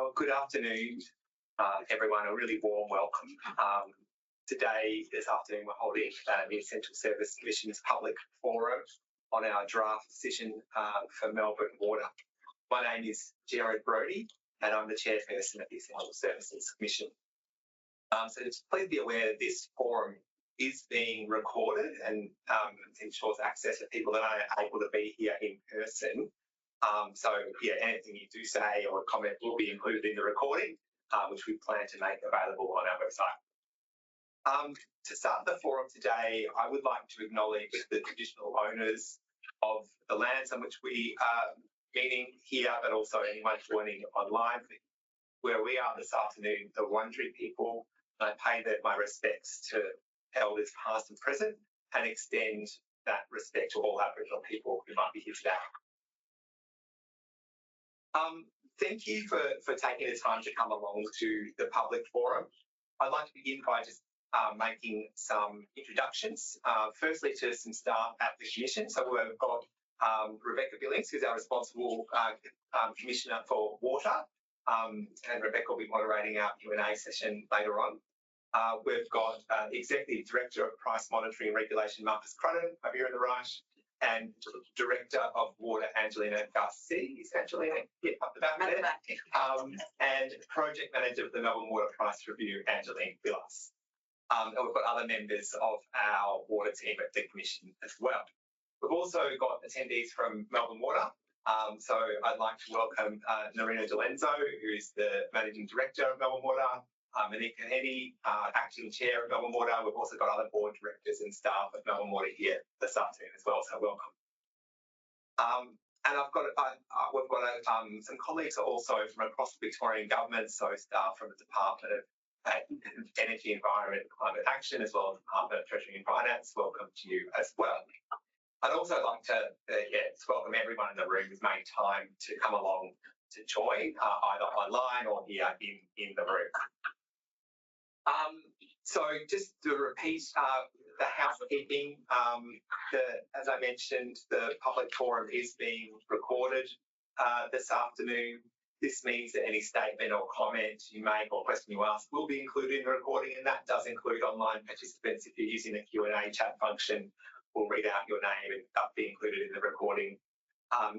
Well, good afternoon, everyone. A really warm welcome. This afternoon, we're holding the Essential Service Commission's public forum on our draft decision for Melbourne Water. My name is Gerard Brodie, and I'm the chairperson of the Essential Services Commission. So please be aware that this forum is being recorded and ensures access to people that aren't able to be here in person. Anything you do say or comment will be included in the recording, which we plan to make available on our website. To start the forum today, I would like to acknowledge the traditional owners of the lands on which we are meeting here, but also anyone joining online. Where we are this afternoon, the Wurundjeri people, and I pay my respects to elders past and present and extend that respect to all Aboriginal people who might be here today. Thank you for taking the time to come along to the public forum. I'd like to begin by just making some introductions. Firstly, to some staff at the Commission. So we've got Rebecca Billings, who's our responsible Commissioner for Water, and Rebecca will be moderating our Q&A session later on. We've got Executive Director of Price Monitoring and Regulation, Marcus Crudden, over here on the right, and Director of Water, Angelina Garcia. Is Angelina up the back there? And Project Manager of the Melbourne Water Price Review, Angeline Villas. And we've got other members of our water team at the Commission as well. We've also got attendees from Melbourne Water. So I'd like to welcome Narina Delenzo, who is the Managing Director of Melbourne Water, Monique Kennedy, Acting Chair of Melbourne Water. We've also got other board directors and staff of Melbourne Water here this afternoon as well, so welcome. And we've got some colleagues also from across the Victorian Government, so staff from the Department of Energy, Environment and Climate Action, as well as the Department of Treasury and Finance. Welcome to you as well. I'd also like to welcome everyone in the room who's made time to come along to join, either online or here in the room. So just to repeat the housekeeping, as I mentioned, the public forum is being recorded this afternoon. This means that any statement or comment you make or question you ask will be included in the recording, and that does include online participants. If you're using the Q&A chat function, we'll read out your name and that'll be included in the recording.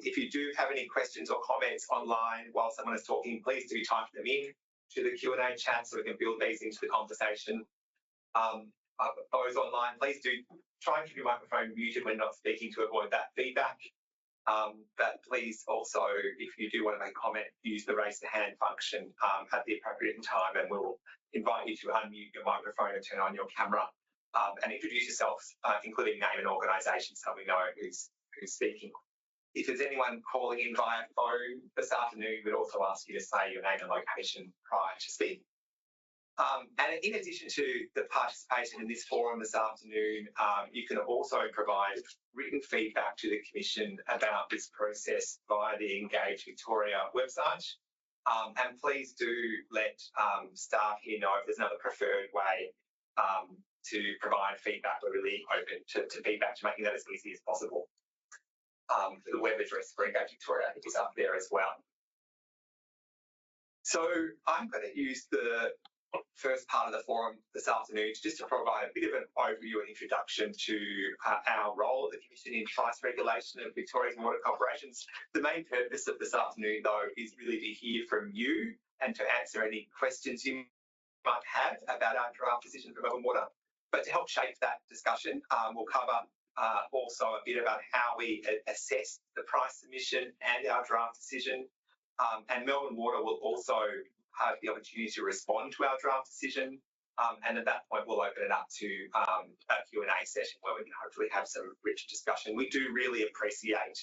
If you do have any questions or comments online while someone is talking, please do type them in to the Q&A chat so we can build these into the conversation. Those online, please do try and keep your microphone muted when not speaking to avoid that feedback. But please also, if you do want to make a comment, use the raise the hand function at the appropriate time, and we'll invite you to unmute your microphone and turn on your camera and introduce yourselves, including name and organisation, so we know who's speaking. If there's anyone calling in via phone this afternoon, we'd also ask you to say your name and location prior to speaking. And in addition to the participation in this forum this afternoon, you can also provide written feedback to the Commission about this process via the Engage Victoria website. And please do let staff here know if there's another preferred way to provide feedback. We're really open to feedback, to making that as easy as possible. The web address for Engage Victoria is up there as well. So I'm going to use the first part of the forum this afternoon just to provide a bit of an overview and introduction to our role at the Commission in price regulation of Victoria's water corporations. The main purpose of this afternoon, though, is really to hear from you and to answer any questions you might have about our draft decision for Melbourne Water. But to help shape that discussion, we'll cover also a bit about how we assess the price submission and our draft decision. And Melbourne Water will also have the opportunity to respond to our draft decision. And at that point, we'll open it up to a Q&A session where we can hopefully have some rich discussion. We do really appreciate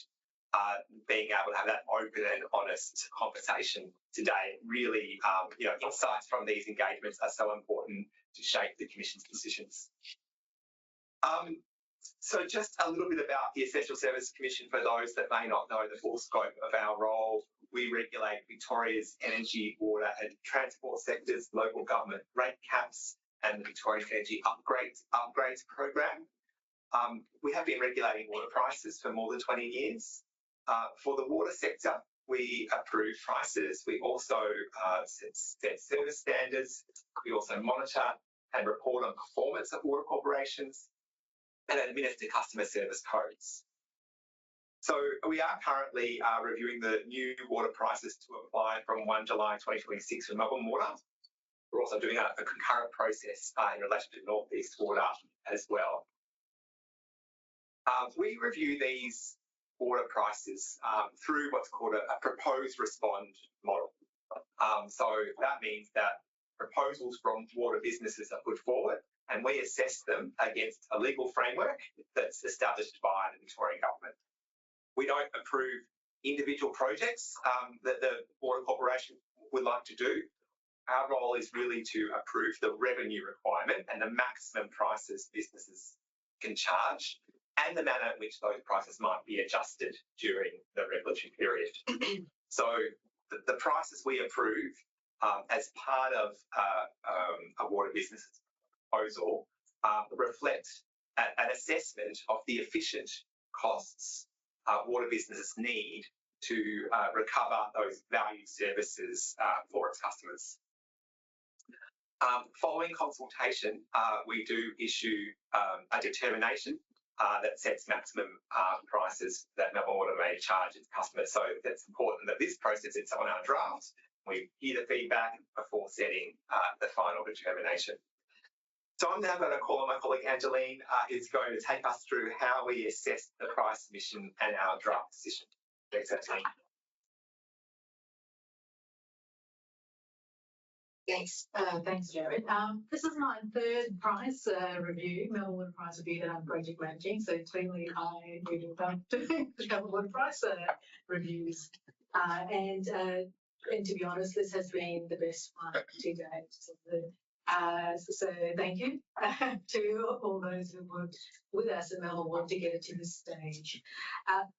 being able to have that open and honest conversation today. Really, insights from these engagements are so important to shape the Commission's decisions. So just a little bit about the Essential Services Commission for those that may not know the full scope of our role. We regulate Victoria's energy, water and transport sectors, local government rate caps and the Victorian Energy Upgrades Program. We have been regulating water prices for more than 20 years. For the water sector, we approve prices. We also set service standards. We also monitor and report on performance of water corporations and administer customer service codes. So we are currently reviewing the new water prices to apply from 1 July 2026 for Melbourne Water. We're also doing a concurrent process in relation to North East Water as well. We review these water prices through what's called a proposed respond model. So that means that proposals from water businesses are put forward and we assess them against a legal framework that's established by the Victorian Government. We don't approve individual projects that the water corporation would like to do. Our role is really to approve the revenue requirement and the maximum prices businesses can charge and the manner in which those prices might be adjusted during the regulatory period. So the prices we approve as part of a water business proposal reflect an assessment of the efficient costs water businesses need to recover those valued services for its customers. Following consultation, we do issue a determination that sets maximum prices that Melbourne Water may charge its customers. So it's important that this process is on our draft. We hear the feedback before setting the final determination. So I'm now going to call on my colleague Angeline, who's going to take us through how we assess the price submission and our draft decision. Thanks, Angeline. Thanks, Jared. This is my third price review, Melbourne Water price review that I'm project managing. So clearly I really love doing the Melbourne Water price reviews. And to be honest, this has been the best one to date. So thank you to all those who worked with us at Melbourne Water to get it to this stage.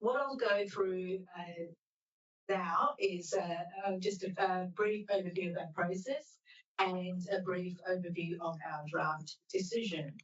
What I'll go through now is just a brief overview of that process and a brief overview of our draft decision.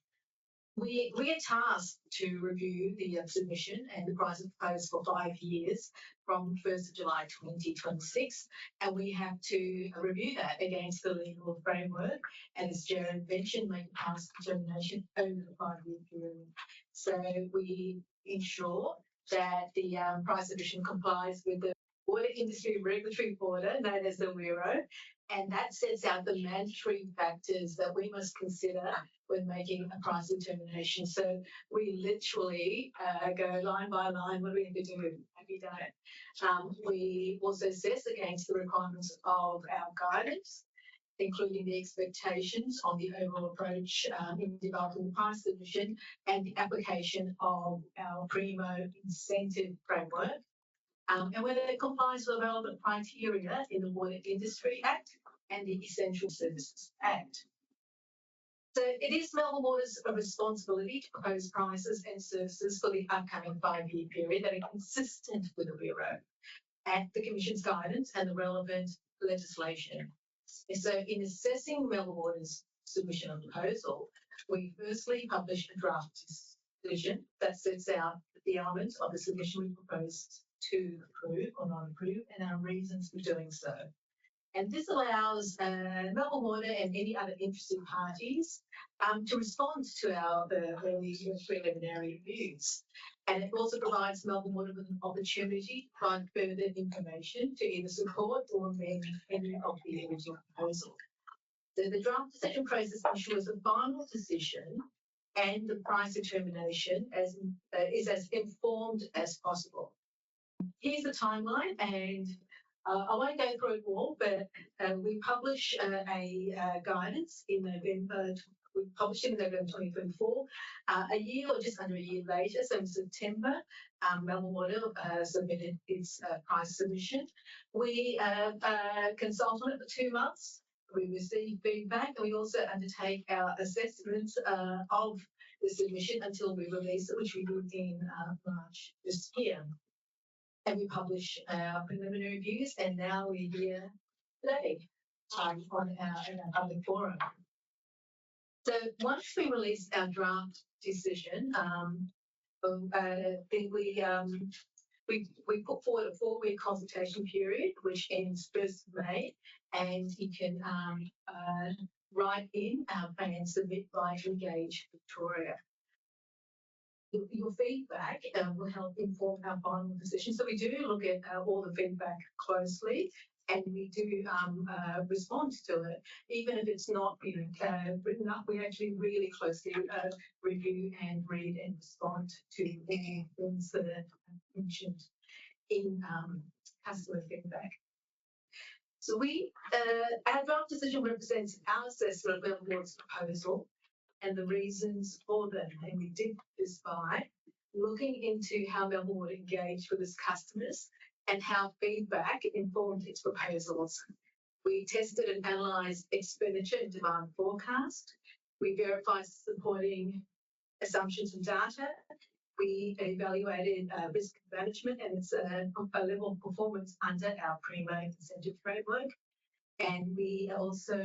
We are tasked to review the submission and the price proposed for 5 years from 1st of July 2026, and we have to review that against the legal framework and, as Jared mentioned, make a price determination over the 5-year period. So we ensure that the price submission complies with the Water Industry Regulatory Order, known as the WIRO, and that sets out the mandatory factors that we must consider when making a price determination. So we literally go line by line, what do we have to do? Have you done it? We also assess against the requirements of our guidance, including the expectations on the overall approach in developing the price submission and the application of our PRIMO incentive framework. And whether it complies with the relevant criteria in the Water Industry Act and the Essential Services Act. So it is Melbourne Water's responsibility to propose prices and services for the upcoming 5-year period that are consistent with the WIRO and the Commission's guidance and the relevant legislation. And so in assessing Melbourne Water's submission of proposal, we firstly publish a draft decision that sets out the elements of the submission we propose to approve or not approve and our reasons for doing so. And this allows Melbourne Water and any other interested parties to respond to our early preliminary reviews. And it also provides Melbourne Water with an opportunity to provide further information to either support or amend any of the original proposal. So the draft decision process ensures a final decision and the price determination is as informed as possible. Here's the timeline, and I won't go through it all, but we publish a guidance in November. We published it in November 2024. A year or just under a year later, so in September, Melbourne Water submitted its price submission. We consult on it for 2 months. We receive feedback, and we also undertake our assessments of the submission until we release it, which we did in March this year. And we publish our preliminary reviews, and now we're here today on our public forum. So once we release our draft decision, then we We put forward a 4-week consultation period, which ends 1st of May, and you can write in and submit by Engage Victoria. Your feedback will help inform our final decision. So we do look at all the feedback closely, and we do respond to it, even if it's not written up. We actually really closely review and read and respond to all things that are mentioned in customer feedback. So our draft decision represents our assessment of Melbourne Water's proposal and the reasons for them. And we did this by looking into how Melbourne Water engaged with its customers and how feedback informed its proposals. We tested and analysed expenditure and demand forecast. We verified supporting assumptions and data. We evaluated risk management and its level of performance under our Primo incentive framework. And we also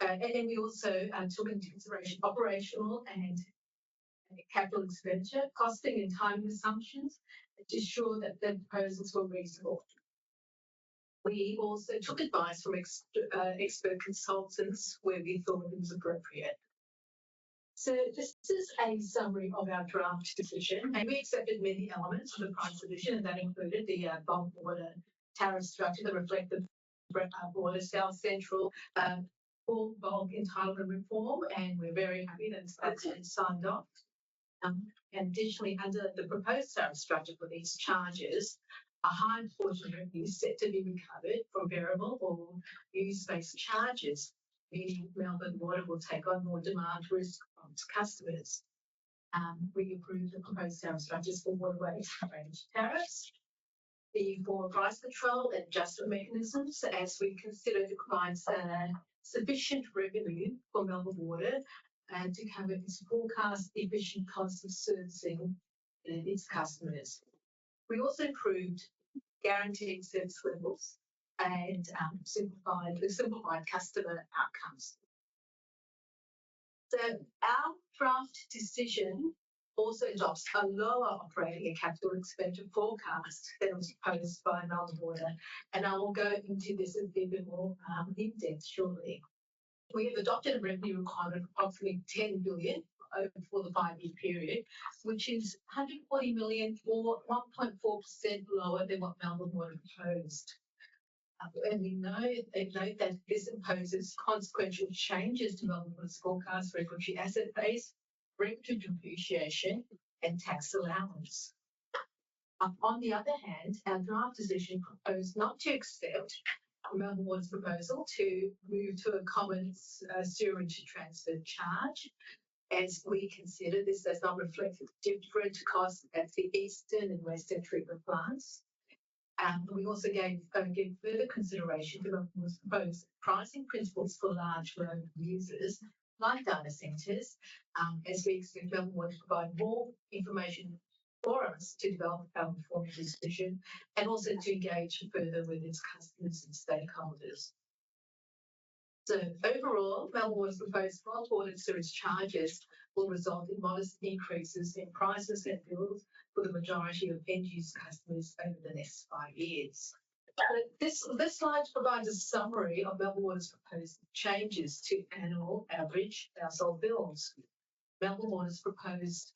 took into consideration operational and capital expenditure, costing and timing assumptions to ensure that the proposals were reasonable. We also took advice from expert consultants where we thought it was appropriate. So this is a summary of our draft decision, and we accepted many elements of the price decision, and that included the bulk water tariff structure that reflected water South Central full bulk entitlement reform, and we're very happy that that's been signed off. And additionally, under the proposed tariff structure for these charges, a high portion of revenue is set to be recovered from variable or use-based charges, meaning Melbourne Water will take on more demand risk from its customers. We approved the proposed tariff structures for waterways range tariffs, the for price control and adjustment mechanisms as we consider to provide sufficient revenue for Melbourne Water and to cover its forecast efficient costs of servicing its customers. We also improved guaranteed service levels and simplified customer outcomes. So our draft decision also adopts a lower operating and capital expenditure forecast than was proposed by Melbourne Water, and I will go into this a bit more in depth shortly. We have adopted a revenue requirement of approximately $10 billion for the 5-year period, which is $140 million or 1.4% lower than what Melbourne Water proposed. And we note that this imposes consequential changes to Melbourne Water's forecast regulatory asset base, regulatory depreciation, and tax allowance. On the other hand, our draft decision proposed not to accept Melbourne Water's proposal to move to a common sewerage transfer charge, as we consider this does not reflect the different costs at the eastern and western treatment plants. We also gave further consideration to Melbourne Water's proposed pricing principles for large load users like data centres, as we expect Melbourne Water to provide more information for us to develop our informed decision and also to engage further with its customers and stakeholders. So overall, Melbourne Water's proposed bulk water sewage charges will result in modest increases in prices and bills for the majority of end-use customers over the next 5 years. This slide provides a summary of Melbourne Water's proposed changes to annual average household bills. Melbourne Water's proposed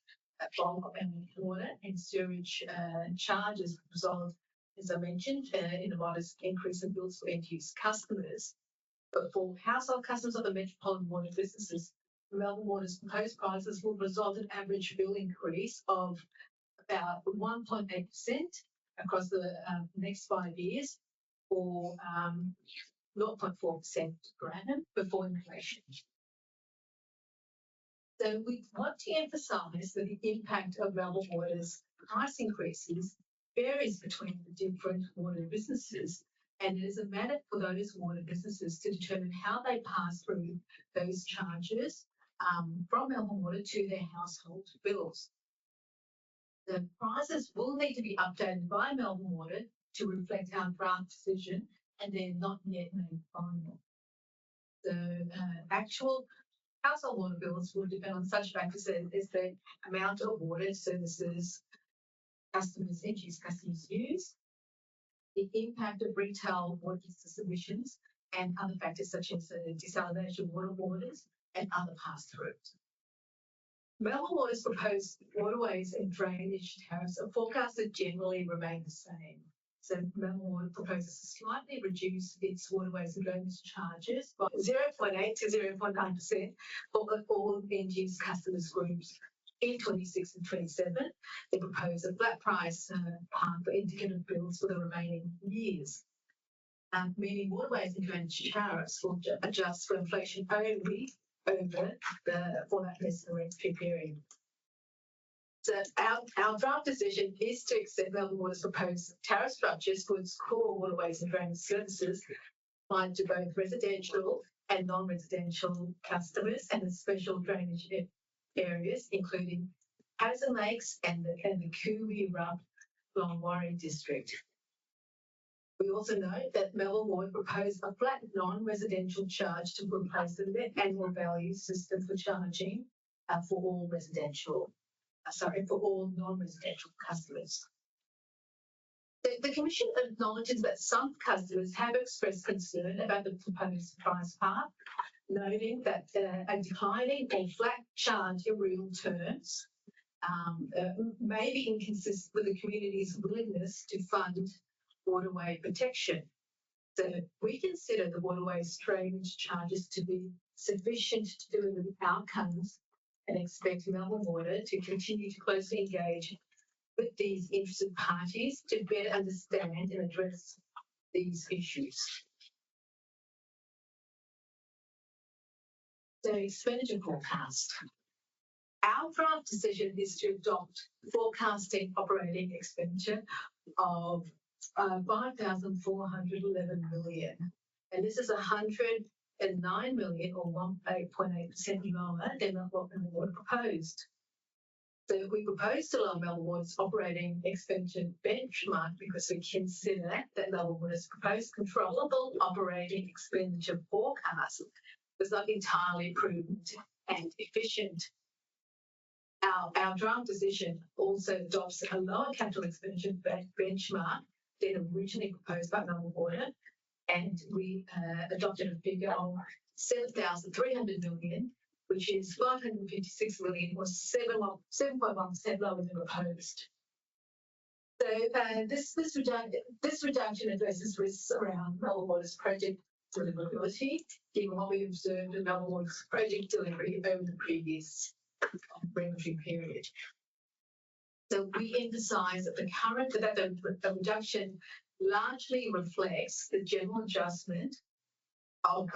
bulk water and sewage charges result, as I mentioned, in a modest increase in bills for end-use customers. But for household customers of the metropolitan water businesses, Melbourne Water's proposed prices will result in average bill increase of about 1.8% across the next 5 years, or 0.4% per annum before inflation. So we want to emphasise that the impact of Melbourne Water's price increases varies between the different water businesses, and it is a matter for those water businesses to determine how they pass through those charges from Melbourne Water to their household bills. The prices will need to be updated by Melbourne Water to reflect our draft decision, and they're not yet made final. The actual household water bills will depend on such factors as the amount of water services customers, end-use customers use, the impact of retail water submissions, and other factors such as desalination of water borders and other pass-throughs. Melbourne Water's proposed waterways and drainage tariffs are forecast to generally remain the same. So Melbourne Water proposes to slightly reduce its waterways and drainage charges by 0.8 to 0.9% for all end-use customers groups in 26 and 27. They propose a flat price path for indicative bills for the remaining years. Meaning waterways and drainage tariffs will adjust for inflation only for that necessary period. So our draft decision is to accept Melbourne Water's proposed tariff structures for its core waterways and drainage services applied to both residential and non-residential customers and the special drainage areas, including Patterson Lakes and the Cooley-Rupp-Longwarry district. We also note that Melbourne Water proposed a flat non-residential charge to replace the net annual value system for charging for all non-residential customers. The Commission acknowledges that some customers have expressed concern about the proposed price path, noting that a declining or flat charge in real terms may be inconsistent with the community's willingness to fund waterway protection. So we consider the waterways drainage charges to be sufficient to deliver the outcomes and expect Melbourne Water to continue to closely engage with these interested parties to better understand and address these issues. So expenditure forecast. Our draft decision is to adopt forecasting operating expenditure of 5,411 million. And this is 109 million or 8.8% lower than what Melbourne Water proposed. So we propose to lower Melbourne Water's operating expenditure benchmark because we consider that Melbourne Water's proposed controllable operating expenditure forecast was not entirely prudent and efficient. Our draft decision also adopts a lower capital expenditure benchmark than originally proposed by Melbourne Water, and we adopted a figure of 7,300 million, which is 556 million, or 7.1% lower than proposed. So this reduction addresses risks around Melbourne Water's project deliverability, given what we observed in Melbourne Water's project delivery over the previous regulatory period. So we emphasise that the reduction largely reflects the general adjustment of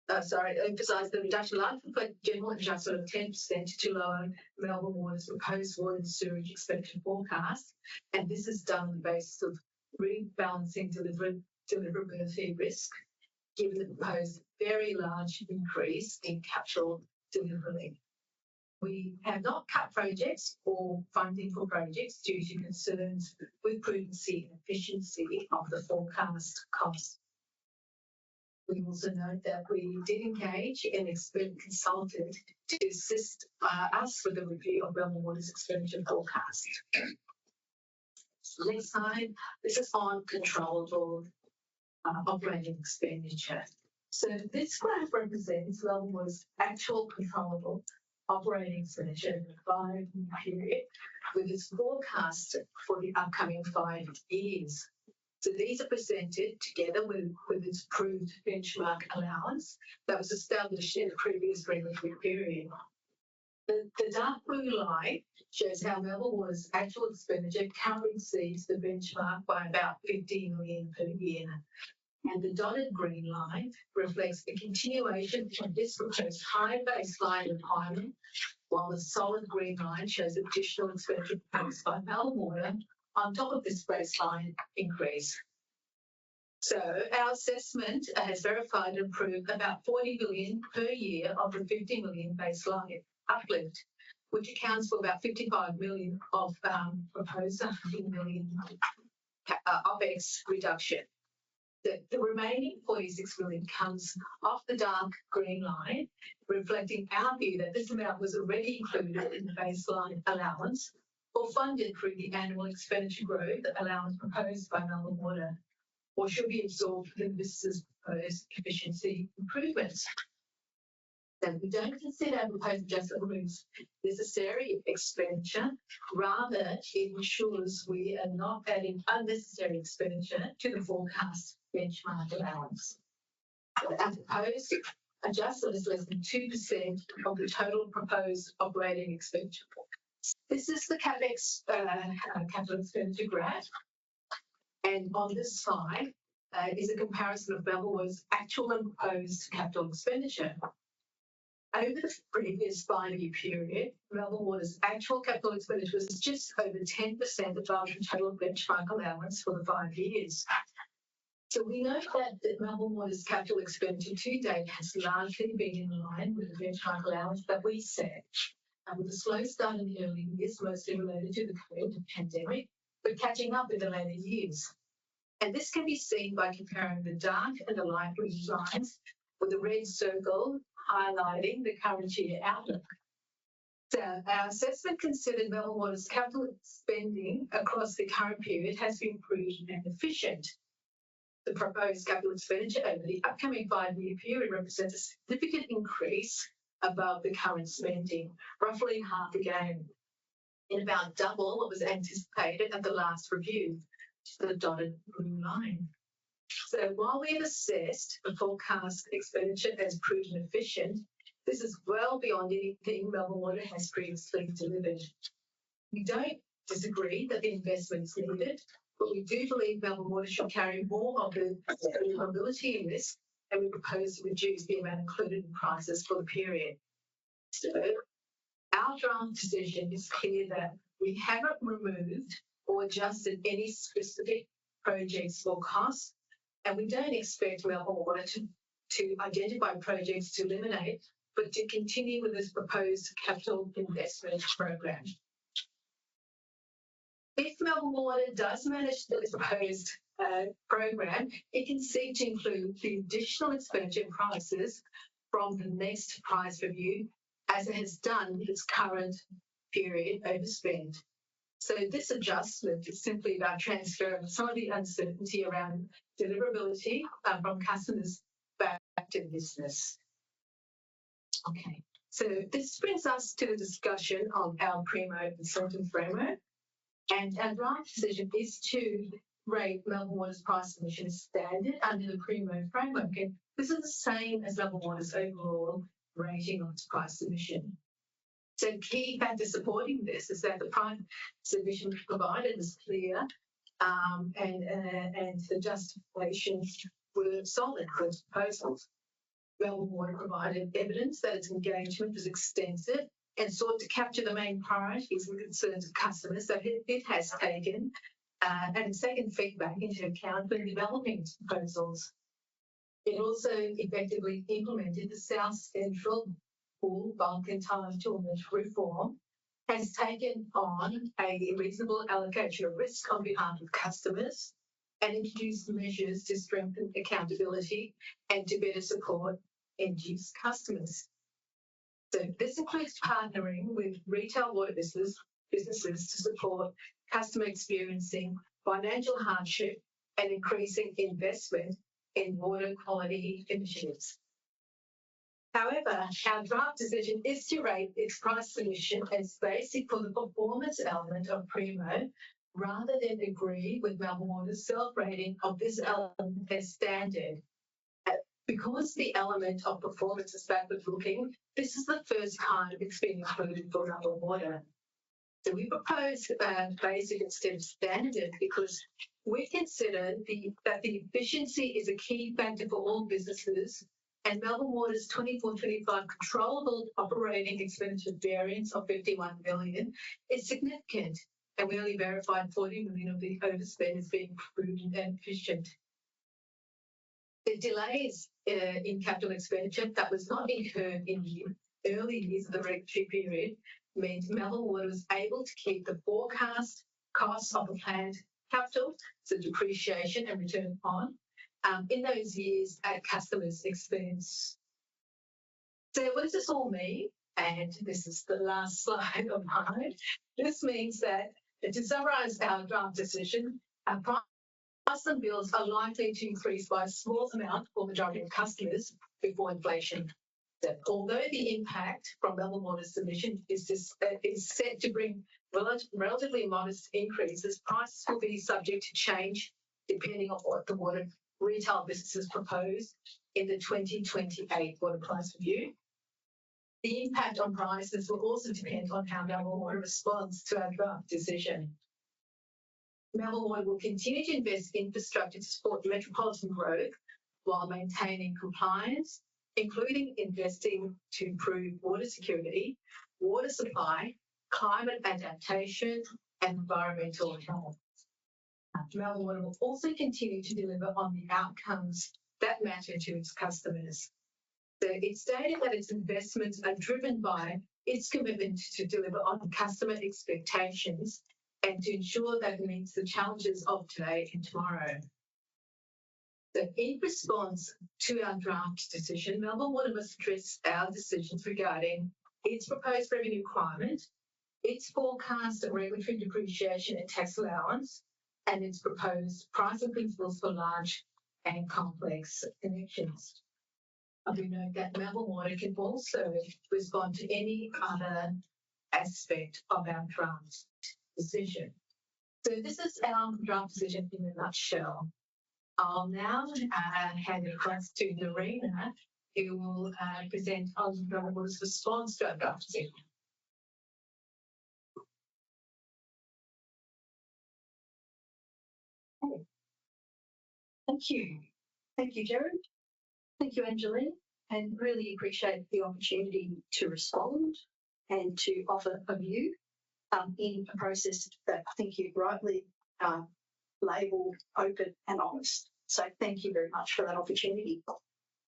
emphasise the reduction largely reflects general adjustment of 10% to lower Melbourne Water's proposed water and sewage expenditure forecast, and this is done on the basis of rebalancing deliverability risk, given the proposed very large increase in capital delivery. We have not cut projects or funding for projects due to concerns with prudency and efficiency of the forecast costs. We also note that we did engage an expert consultant to assist us with the review of Melbourne Water's expenditure forecast. Next slide. This is on controllable operating expenditure. So this graph represents Melbourne Water's actual controllable operating expenditure in the 5-year period with its forecast for the upcoming 5 years. So these are presented together with its approved benchmark allowance that was established in the previous regulatory period. The dark blue line shows how Melbourne Water's actual expenditure currently exceeds the benchmark by about 15 million per year. And the dotted green line reflects the continuation of this proposed high baseline requirement, while the solid green line shows additional expenditure proposed by Melbourne Water on top of this baseline increase. So our assessment has verified and approved about 40 million per year of the 50 million baseline uplift, which accounts for about 55 million of proposed 100 million OPEX reduction. The remaining 46 million comes off the dark green line, reflecting our view that this amount was already included in the baseline allowance or funded through the annual expenditure growth allowance proposed by Melbourne Water, or should be absorbed within the business's proposed efficiency improvements. So we don't consider proposed adjustment moves necessary expenditure. Rather, it ensures we are not adding unnecessary expenditure to the forecast benchmark allowance. Our proposed adjustment is less than 2% of the total proposed operating expenditure. This is the CapEx capital expenditure graph, and on this slide is a comparison of Melbourne Water's actual and proposed capital expenditure. Over the previous 5-year period, Melbourne Water's actual capital expenditure was just over 10% above the total benchmark allowance for the 5 years. So we know that Melbourne Water's capital expenditure to date has largely been in line with the benchmark allowance that we set. With a slow start in the early years, mostly related to the COVID pandemic, but catching up in the later years. And this can be seen by comparing the dark and the light blue lines, with the red circle highlighting the current year outlook. So our assessment considered Melbourne Water's capital spending across the current period has been prudent and efficient. The proposed capital expenditure over the upcoming 5-year period represents a significant increase above the current spending, roughly half again, and about double what was anticipated at the last review, the dotted blue line. So while we have assessed the forecast expenditure as prudent and efficient, this is well beyond anything Melbourne Water has previously delivered. We don't disagree that the investment is needed, but we do believe Melbourne Water should carry more of the mobility risk, and we propose to reduce the amount included in prices for the period. So our draft decision is clear that we haven't removed or adjusted any specific projects or costs, and we don't expect Melbourne Water to identify projects to eliminate, but to continue with this proposed capital investment program. If Melbourne Water does manage this proposed program, it can seek to include the additional expenditure prices from the next price review, as it has done with its current period overspend. So this adjustment is simply about transferring some of the uncertainty around deliverability from customers back to the business. Okay, so this brings us to the discussion of our Primo incentive framework. And our draft decision is to rate Melbourne Water's price submission as standard under the Primo framework. And this is the same as Melbourne Water's overall rating of its price submission. So key factors supporting this is that the price submission provided is clear, and the justifications were solid for its proposals. Melbourne Water provided evidence that its engagement was extensive and sought to capture the main priorities and concerns of customers that it has taken and taken feedback into account when developing its proposals. It also effectively implemented the South Central Pool bulk entitlement reform, has taken on a reasonable allocation of risk on behalf of customers, and introduced measures to strengthen accountability and to better support end-use customers. So this includes partnering with retail water businesses to support customer experiencing financial hardship and increasing investment in water quality initiatives. However, our draft decision is to rate its price submission as basic for the performance element of Primo, rather than agree with Melbourne Water's self-rating of this element as standard. Because the element of performance is backward-looking, this is the first time it's been included for Melbourne Water. So we propose basic instead of standard because we consider that the efficiency is a key factor for all businesses, and Melbourne Water's 24-25 controllable operating expenditure variance of 51 million is significant, and we only verified 40 million of the overspend as being prudent and efficient. The delays in capital expenditure that was not incurred in the early years of the regulatory period meant Melbourne Water was able to keep the forecast costs of the planned capital, so depreciation and return on, in those years at customers' expense. So what does this all mean? And this is the last slide of mine. This means that, to summarise our draft decision, our price and bills are likely to increase by a small amount for the majority of customers before inflation. That although the impact from Melbourne Water's submission is set to bring relatively modest increases, prices will be subject to change depending on what the water retail businesses propose in the 2028 water price review. The impact on prices will also depend on how Melbourne Water responds to our draft decision. Melbourne Water will continue to invest in infrastructure to support metropolitan growth while maintaining compliance, including investing to improve water security, water supply, climate adaptation, and environmental health. Melbourne Water will also continue to deliver on the outcomes that matter to its customers. So it stated that its investments are driven by its commitment to deliver on customer expectations and to ensure that it meets the challenges of today and tomorrow. So in response to our draft decision, Melbourne Water must address our decisions regarding its proposed revenue requirement, its forecast of regulatory depreciation and tax allowance, and its proposed pricing principles for large and complex connections. I do note that Melbourne Water can also respond to any other aspect of our draft decision. So this is our draft decision in a nutshell. I'll now hand it across to Narina, who will present on Melbourne Water's response to our draft decision. Okay. Thank you. Thank you, Jared. Thank you, Angeline, and really appreciate the opportunity to respond and to offer a view in a process that I think you rightly labelled open and honest. So thank you very much for that opportunity.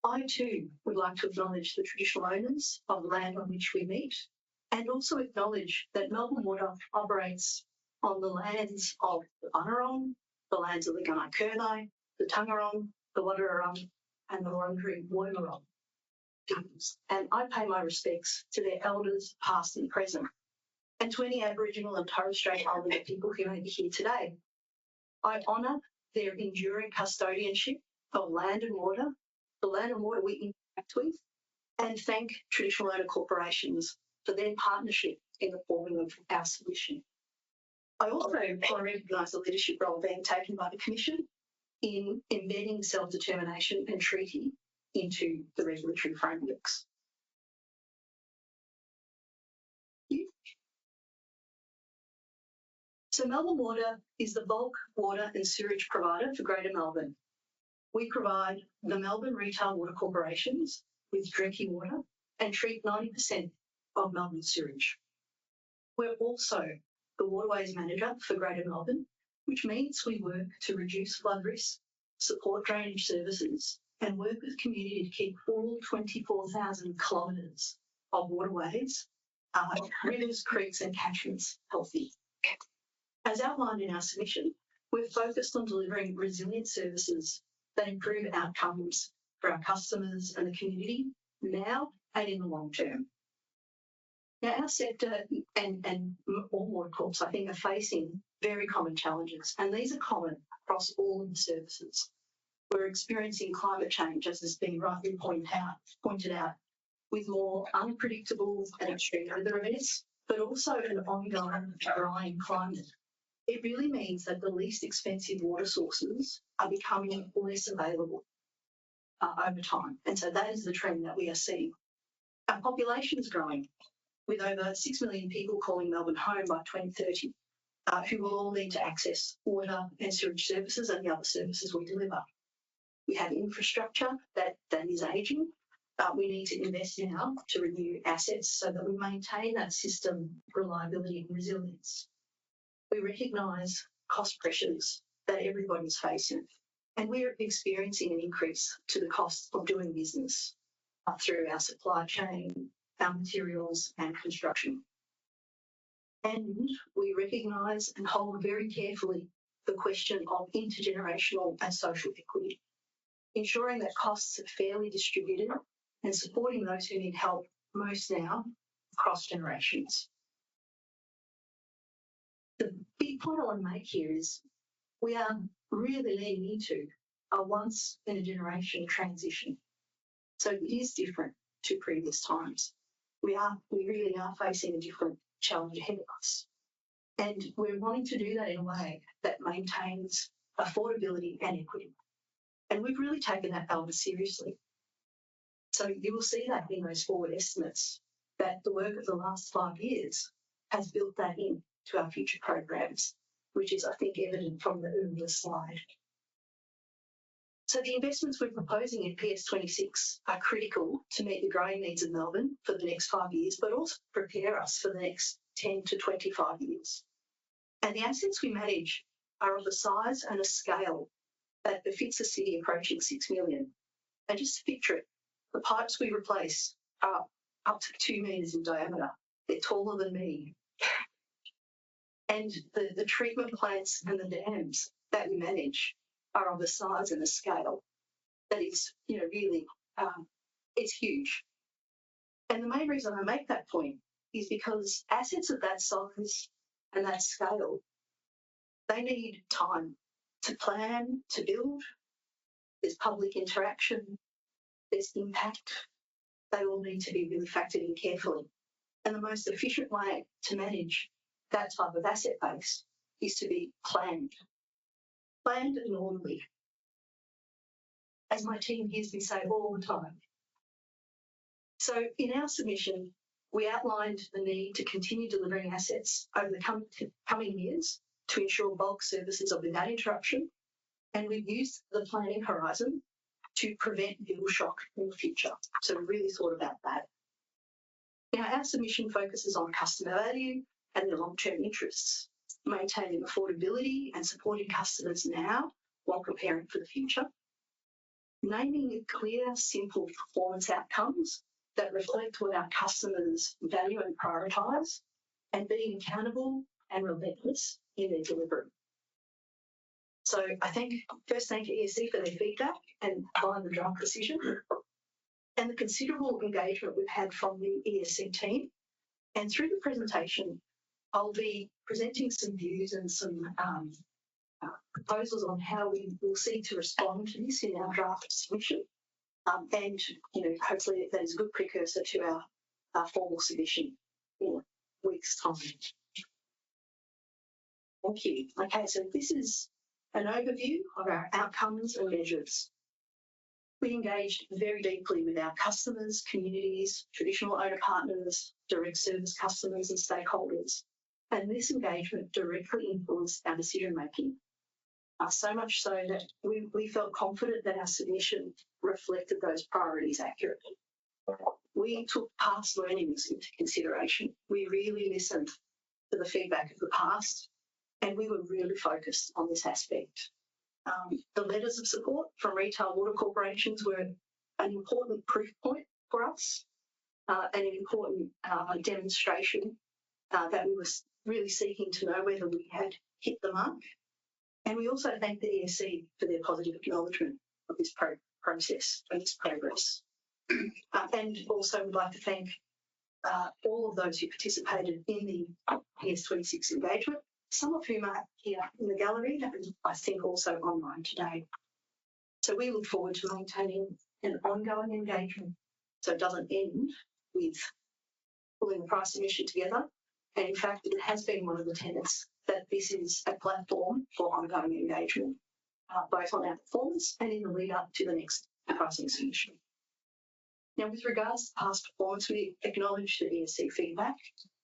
I too would like to acknowledge the traditional owners of the land on which we meet and also acknowledge that Melbourne Water operates on the lands of the Bunurong, the lands of the Gunai-Kurnai, the Tangarong, the Wadawurrung and the Wurundjeri Woiwurrung peoples. And I pay my respects to their elders, past and present, and to any Aboriginal and Torres Strait Islander people who may be here today. I honour their enduring custodianship of land and water, the land and water we interact with, and thank traditional owner corporations for their partnership in the forming of our submission. I also recognise the leadership role being taken by the Commission in embedding self-determination and treaty into the regulatory frameworks. So Melbourne Water is the bulk water and sewage provider for Greater Melbourne. We provide the Melbourne retail water corporations with drinking water and treat 90% of Melbourne's sewage. We're also the waterways manager for Greater Melbourne, which means we work to reduce flood risk, support drainage services, and work with community to keep all 24,000 kilometres of waterways, rivers, creeks and catchments healthy. As outlined in our submission, we're focused on delivering resilient services that improve outcomes for our customers and the community now and in the long term. Now, our sector and all water corps, I think, are facing very common challenges, and these are common across all of the services. We're experiencing climate change, as has been rightly pointed out, with more unpredictable and extreme weather events, but also an ongoing drying climate. It really means that the least expensive water sources are becoming less available over time, and so that is the trend that we are seeing. Our population is growing, with over 6 million people calling Melbourne home by 2030, who will all need to access water and sewage services and the other services we deliver. We have infrastructure that is ageing. We need to invest now to renew assets so that we maintain that system reliability and resilience. We recognise cost pressures that everybody's facing, and we're experiencing an increase to the cost of doing business through our supply chain, our materials and construction. And we recognise and hold very carefully the question of intergenerational and social equity, ensuring that costs are fairly distributed and supporting those who need help most now across generations. The big point I want to make here is we are really leaning into a once-in-a-generation transition. So it is different to previous times. We really are facing a different challenge ahead of us. And we're wanting to do that in a way that maintains affordability and equity. And we've really taken that element seriously. So you will see that in those forward estimates, that the work of the last 5 years has built that into our future programs, which is, I think, evident from the earlier slide. So the investments we're proposing in PS26 are critical to meet the growing needs of Melbourne for the next 5 years, but also prepare us for the next 10 to 25 years. And the assets we manage are of a size and a scale that befits a city approaching 6 million. And just to picture it, the pipes we replace are up to 2 metres in diameter. They're taller than me. And the treatment plants and the dams that we manage are of a size and a scale that is, really, it's huge. And the main reason I make that point is because assets of that size and that scale, they need time to plan, to build. There's public interaction, there's impact. They all need to be really factored in carefully. And the most efficient way to manage that type of asset base is to be planned and orderly. As my team hears me say all the time. So in our submission, we outlined the need to continue delivering assets over the coming years to ensure bulk services are without interruption, and we've used the planning horizon to prevent bill shock in the future. So we really thought about that. Now, our submission focuses on customer value and their long-term interests, maintaining affordability and supporting customers now while preparing for the future, naming clear, simple performance outcomes that reflect what our customers value and prioritise, and being accountable and relentless in their delivery. So I first thank ESC for their feedback and behind the draft decision, and the considerable engagement we've had from the ESC team. And through the presentation, I'll be presenting some views and some proposals on how we will seek to respond to this in our draft submission. And, hopefully that is a good precursor to our formal submission in a week's time. Thank you. Okay, so this is an overview of our outcomes and measures. We engaged very deeply with our customers, communities, traditional owner partners, direct service customers and stakeholders. And this engagement directly influenced our decision making. So much so that we felt confident that our submission reflected those priorities accurately. We took past learnings into consideration. We really listened to the feedback of the past, and we were really focused on this aspect. The letters of support from retail water corporations were an important proof point for us, and an important demonstration that we were really seeking to know whether we had hit the mark. And we also thank the ESC for their positive acknowledgement of this process and this progress. And also would like to thank all of those who participated in the PS26 engagement, some of whom are here in the gallery, and I think also online today. So we look forward to maintaining an ongoing engagement so it doesn't end with pulling the price submission together. And in fact, it has been one of the tenets that this is a platform for ongoing engagement, both on our performance and in the lead up to the next pricing submission. Now, with regards to past performance, we acknowledge the ESC feedback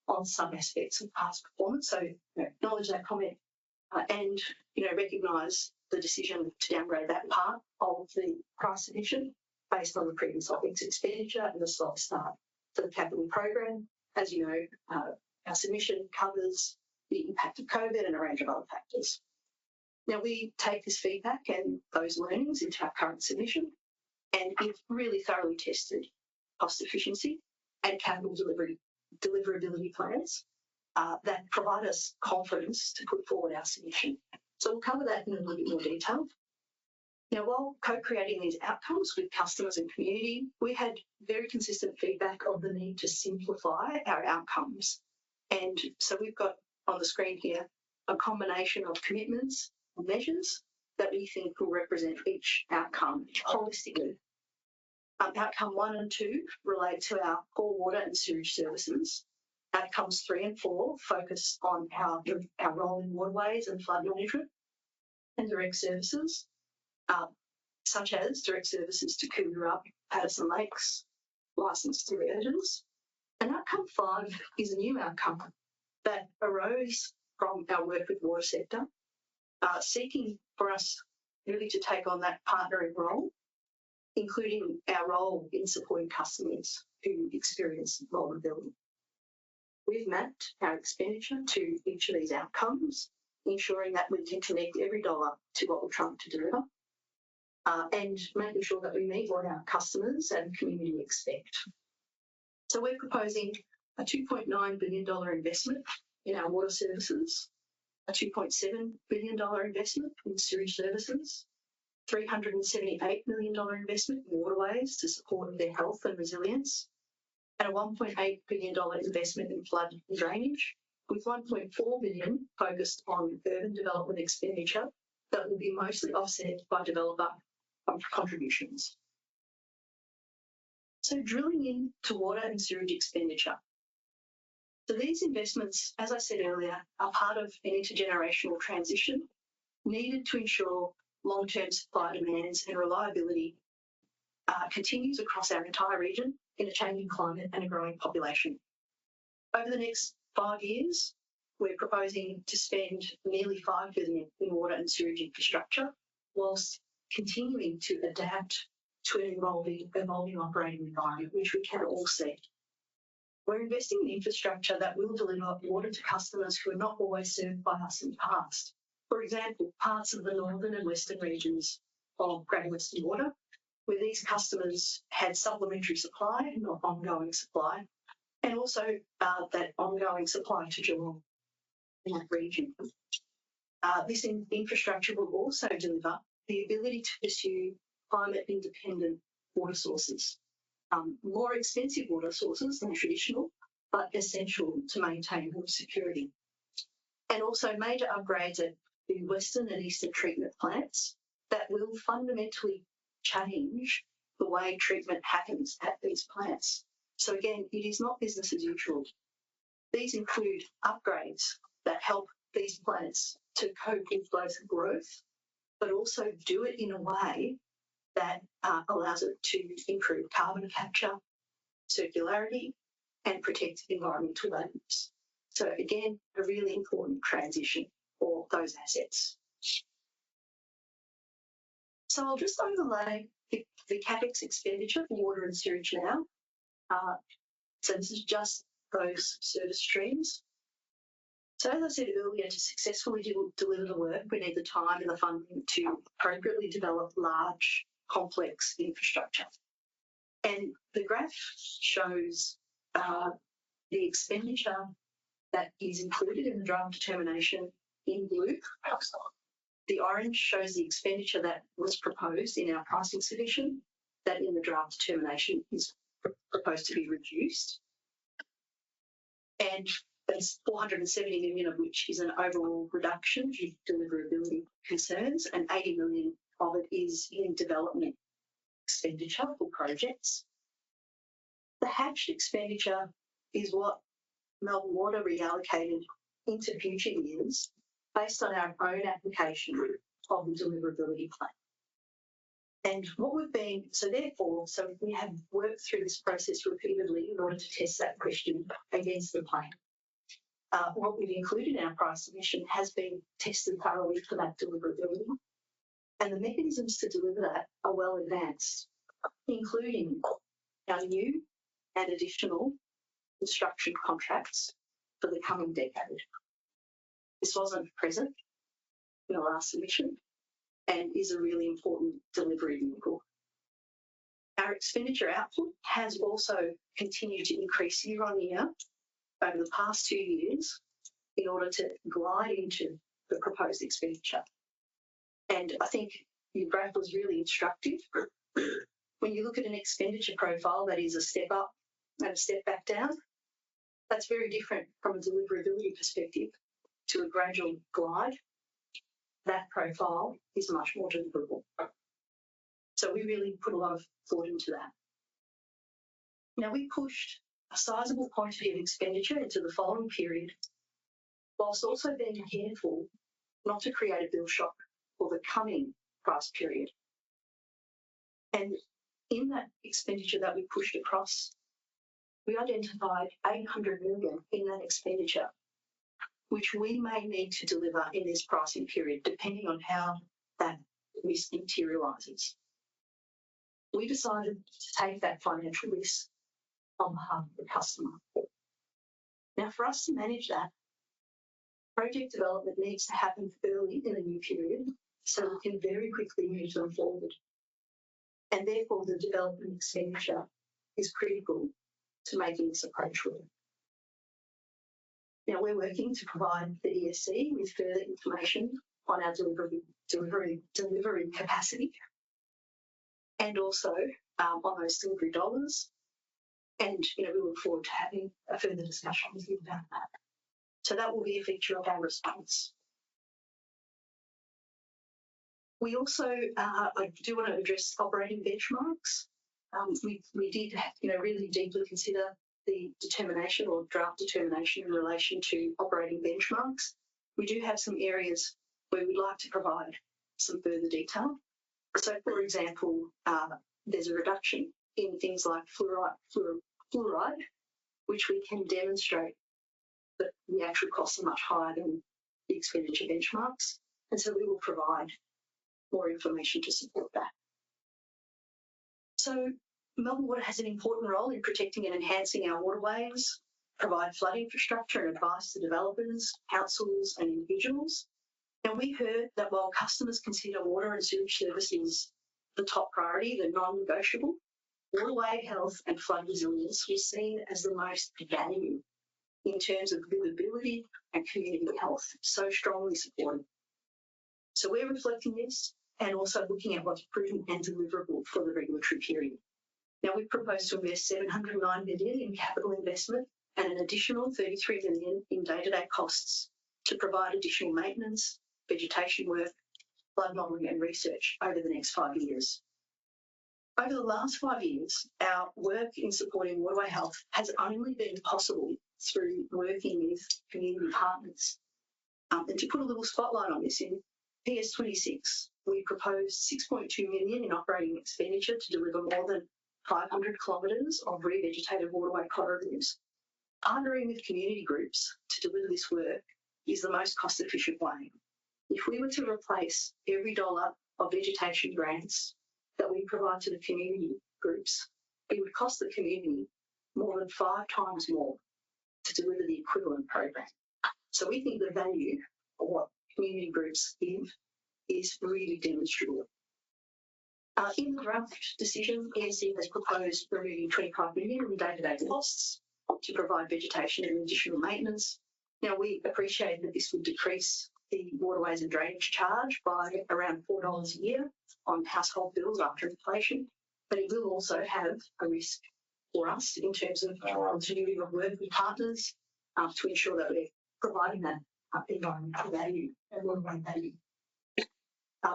on some aspects of past performance. So acknowledge that comment and recognise the decision to downgrade that part of the price submission based on the previous OpEx expenditure and the slow start to the capital program. As you know, our submission covers the impact of COVID and a range of other factors. Now, we take this feedback and those learnings into our current submission, and we've really thoroughly tested cost efficiency and capital deliverability plans that provide us confidence to put forward our submission. So we'll cover that in a little bit more detail. Now, while co-creating these outcomes with customers and community, we had very consistent feedback of the need to simplify our outcomes. And so we've got on the screen here a combination of commitments and measures that we think will represent each outcome holistically. Outcome 1 and 2 relate to our core water and sewage services. Outcomes 3 and 4 focus on our role in waterways and flood management and direct services, such as direct services to Cooraboo, Patterson Lakes, licensed irrigators. And outcome 5 is a new outcome that arose from our work with water sector, seeking for us really to take on that partnering role, including our role in supporting customers who experience vulnerability. We've mapped our expenditure to each of these outcomes, ensuring that we can connect every dollar to what we're trying to deliver, and making sure that we meet what our customers and community expect. So we're proposing a $2.9 billion investment in our water services, a $2.7 billion investment in sewage services, $378 million investment in waterways to support their health and resilience, and a $1.8 billion investment in flood and drainage, with $1.4 billion focused on urban development expenditure that will be mostly offset by developer contributions. So drilling into water and sewage expenditure. So these investments, as I said earlier, are part of an intergenerational transition needed to ensure long-term supply demands and reliability continues across our entire region in a changing climate and a growing population. Over the next 5 years, we're proposing to spend nearly $5 billion in water and sewage infrastructure, whilst continuing to adapt to an evolving operating environment, which we can all see. We're investing in infrastructure that will deliver water to customers who are not always served by us in the past. For example, parts of the northern and western regions of Greater Western Water, where these customers had supplementary supply, not ongoing supply, and also that ongoing supply to Geelong in that region. This infrastructure will also deliver the ability to pursue climate-independent water sources, more expensive water sources than traditional, but essential to maintain water security. And also major upgrades at the western and eastern treatment plants that will fundamentally change the way treatment happens at these plants. So again, it is not business as usual. These include upgrades that help these plants to cope with both growth, but also do it in a way that allows it to improve carbon capture, circularity, and protect environmental values. So again, a really important transition for those assets. So I'll just overlay the CapEx expenditure for water and sewage now. So this is just those service streams. So as I said earlier, to successfully deliver the work, we need the time and the funding to appropriately develop large, complex infrastructure. And the graph shows the expenditure that is included in the draft determination in blue. The orange shows the expenditure that was proposed in our pricing submission, that in the draft determination is proposed to be reduced. And there's $470 million of which is an overall reduction due to deliverability concerns, and $80 million of it is in development expenditure for projects. The hatched expenditure is what Melbourne Water reallocated into future years based on our own application of the deliverability plan. And what we've been, so we have worked through this process repeatedly in order to test that question against the plan. What we've included in our price submission has been tested thoroughly for that deliverability, and the mechanisms to deliver that are well advanced, including our new and additional construction contracts for the coming decade. This wasn't present in the last submission and is a really important delivery vehicle. Our expenditure output has also continued to increase year on year over the past 2 years in order to glide into the proposed expenditure. And I think your graph was really instructive. When you look at an expenditure profile that is a step up and a step back down, that's very different from a deliverability perspective to a gradual glide. That profile is much more deliverable. So we really put a lot of thought into that. Now, we pushed a sizable quantity of expenditure into the following period, whilst also being careful not to create a bill shock for the coming price period. And in that expenditure that we pushed across, we identified 800 million in that expenditure, which we may need to deliver in this pricing period, depending on how that risk materialises. We decided to take that financial risk on behalf of the customer. Now, for us to manage that, project development needs to happen early in a new period so we can very quickly move them forward. And therefore, the development expenditure is critical to making this approach work. Now, we're working to provide the ESC with further information on our delivery capacity and also on those delivery dollars. And, we look forward to having a further discussion with you about that. So that will be a feature of our response. We also, I do want to address operating benchmarks. We did, really deeply consider the determination or draft determination in relation to operating benchmarks. We do have some areas where we'd like to provide some further detail. So, for example, there's a reduction in things like fluoride, which we can demonstrate that the actual costs are much higher than the expenditure benchmarks. And so we will provide more information to support that. So Melbourne Water has an important role in protecting and enhancing our waterways, provide flood infrastructure and advice to developers, councils and individuals. And we heard that while customers consider water and sewage services the top priority, the non-negotiable, waterway health and flood resilience was seen as the most valued in terms of livability and community health, so strongly supported. So we're reflecting this and also looking at what's prudent and deliverable for the regulatory period. Now, we propose to invest 709 million in capital investment and an additional 33 million in day-to-day costs to provide additional maintenance, vegetation work, flood modelling and research over the next 5 years. Over the last 5 years, our work in supporting waterway health has only been possible through working with community partners. And to put a little spotlight on this, in PS26, we proposed 6.2 million in operating expenditure to deliver more than 500 kilometres of revegetated waterway corridors. Partnering with community groups to deliver this work is the most cost-efficient way. If we were to replace every dollar of vegetation grants that we provide to the community groups, it would cost the community more than 5 times more to deliver the equivalent program. So we think the value of what community groups give is really demonstrable. In the draft decision, ESC has proposed removing 25 million in day-to-day costs to provide vegetation and additional maintenance. Now, we appreciate that this would decrease the waterways and drainage charge by around $4 a year on household bills after inflation, but it will also have a risk for us in terms of continuity of work with partners to ensure that we're providing that environmental value and waterway value.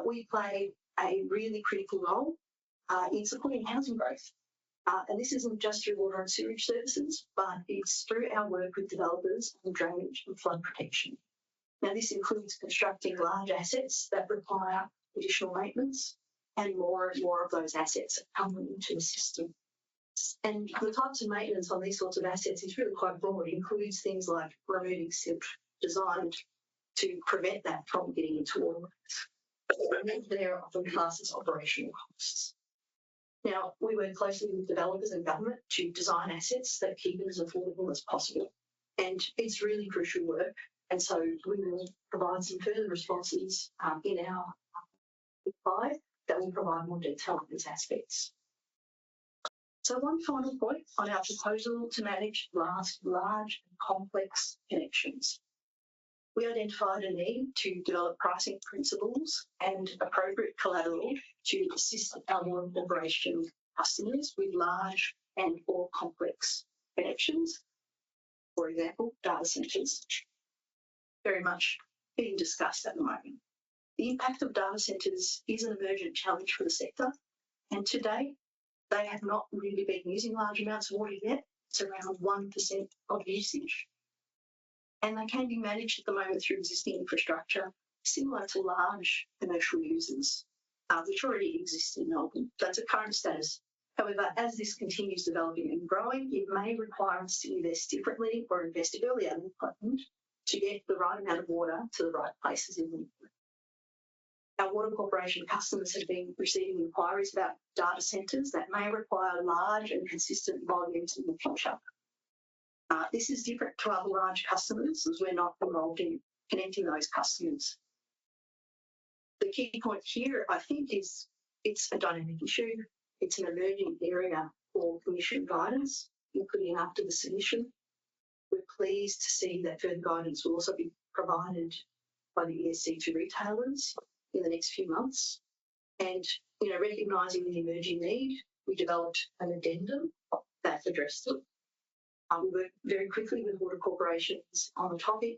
We play a really critical role in supporting housing growth. And this isn't just through water and sewage services, but it's through our work with developers on drainage and flood protection. Now, this includes constructing large assets that require additional maintenance, and more of those assets are coming into the system. And the types of maintenance on these sorts of assets is really quite broad. It includes things like removing silt designed to prevent that from getting into waterways. They're often classed as operational costs. Now, we work closely with developers and government to design assets that keep it as affordable as possible. And it's really crucial work. And so we will provide some further responses in our reply that will provide more detail on these aspects. So one final point on our proposal to manage large and complex connections. We identified a need to develop pricing principles and appropriate collateral to assist our water corporation customers with large and or complex connections, for example, data centres. Very much being discussed at the moment. The impact of data centres is an emergent challenge for the sector, and to date, they have not really been using large amounts of water yet. It's around 1% of usage. And they can be managed at the moment through existing infrastructure, similar to large commercial users, which already exist in Melbourne. That's a current status. However, as this continues developing and growing, it may require us to invest differently or invest earlier than planned to get the right amount of water to the right places in the network. Our water corporation customers have been receiving inquiries about data centres that may require large and consistent volumes in the future. This is different to other large customers as we're not involved in connecting those customers. The key point here, I think, is it's a dynamic issue. It's an emerging area for Commission guidance, including after the submission. We're pleased to see that further guidance will also be provided by the ESC to retailers in the next few months. And, recognising the emerging need, we developed an addendum that addressed it. We worked very quickly with water corporations on the topic,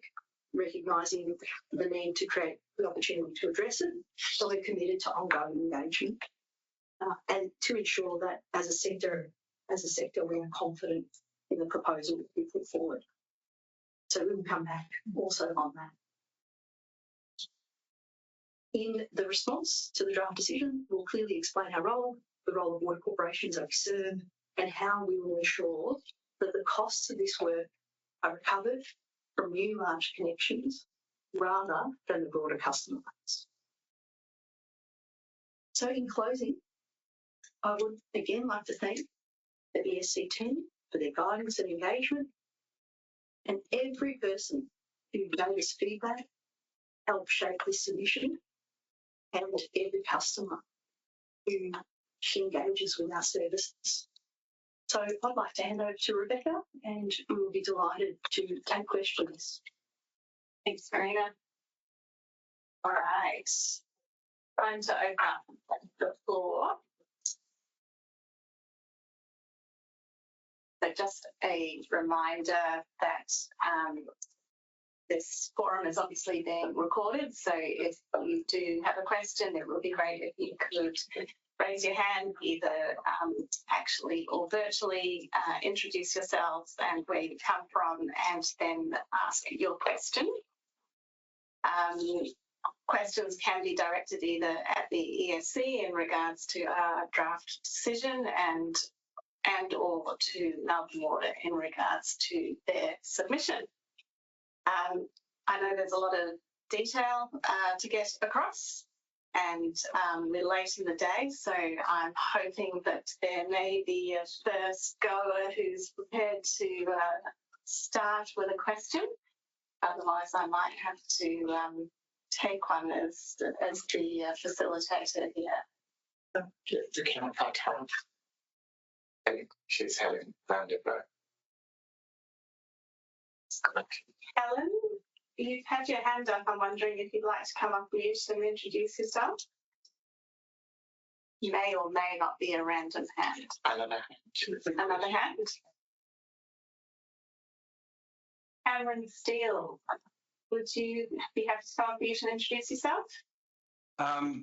recognising the need to create the opportunity to address it. So we're committed to ongoing engagement and to ensure that as a sector, we are confident in the proposal that we put forward. So we will come back also on that. In the response to the draft decision, we'll clearly explain our role, the role of water corporations that we serve, and how we will ensure that the costs of this work are recovered from new large connections rather than the broader customer base. So in closing, I would again like to thank the ESC team for their guidance and engagement, and every person who gave us feedback, helped shape this submission, and every customer who engages with our services. So I'd like to hand over to Rebecca, and we will be delighted to take questions. Thanks, Marina. All right. Time to open up the floor. So just a reminder that this forum is obviously being recorded. So if you do have a question, it would be great if you could raise your hand, either actually or virtually, introduce yourselves and where you come from, and then ask your question. Questions can be directed either at the ESC in regards to our draft decision and or to Melbourne Water in regards to their submission. I know there's a lot of detail to get across, and we're late in the day, so I'm hoping that there may be a first goer who's prepared to start with a question. Otherwise, I might have to take one as the facilitator here. You can't tell. She's having found it, but Helen, you've had your hand up. I'm wondering if you'd like to come up mute and introduce yourself. You may or may not be a random hand. Another hand. Cameron Steele, would you be happy to come up mute and introduce yourself?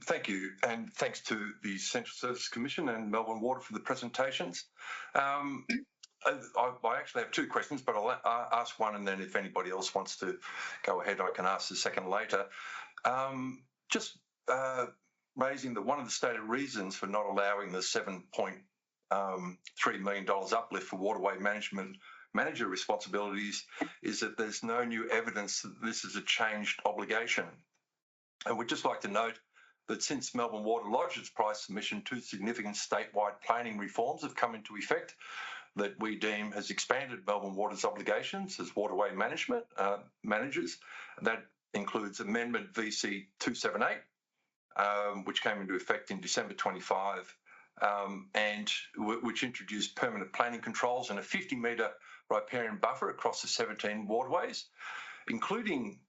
Thank you, and thanks to the Central Services Commission and Melbourne Water for the presentations. I actually have two questions, but I'll ask one, and then if anybody else wants to go ahead, I can ask the second later. Just raising that one of the stated reasons for not allowing the $7.3 million uplift for waterway management manager responsibilities is that there's no new evidence that this is a changed obligation. And we'd just like to note that since Melbourne Water lodged its price submission, two significant statewide planning reforms have come into effect that we deem has expanded Melbourne Water's obligations as waterway management managers. That includes Amendment VC 278, which came into effect in December 25, and which introduced permanent planning controls and a 50-metre riparian buffer across the 17 waterways, including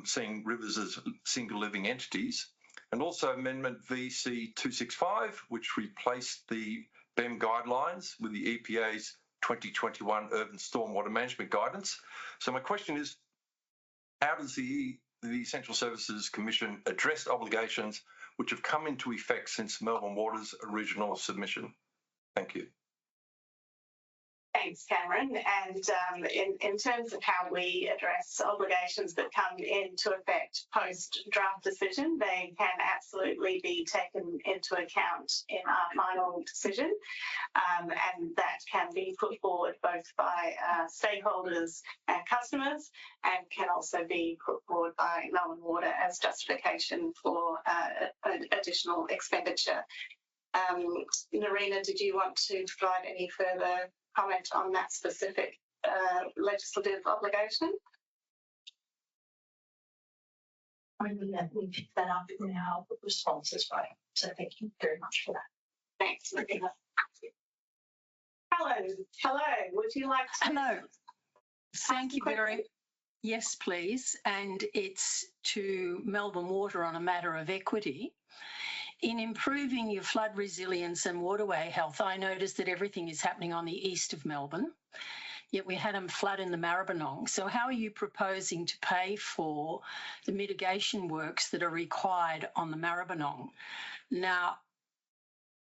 seeing rivers as single living entities, and also Amendment VC 265, which replaced the BEM guidelines with the EPA's 2021 Urban Stormwater Management Guidance. So my question is, how does the Essential Services Commission address obligations which have come into effect since Melbourne Water's original submission? Thank you. Thanks, Cameron. And in terms of how we address obligations that come into effect post-draft decision, they can absolutely be taken into account in our final decision. And that can be put forward both by stakeholders and customers, and can also be put forward by Melbourne Water as justification for additional expenditure. Narina, did you want to provide any further comment on that specific legislative obligation? I mean, we picked that up in our responses, right? So thank you very much for that. Thanks, Narina. Helen, hello. Would you like to? Hello. Thank you very. Yes, please. And it's to Melbourne Water on a matter of equity. In improving your flood resilience and waterway health, I noticed that everything is happening on the east of Melbourne, yet we had a flood in the Maribyrnong. So how are you proposing to pay for the mitigation works that are required on the Maribyrnong? Now,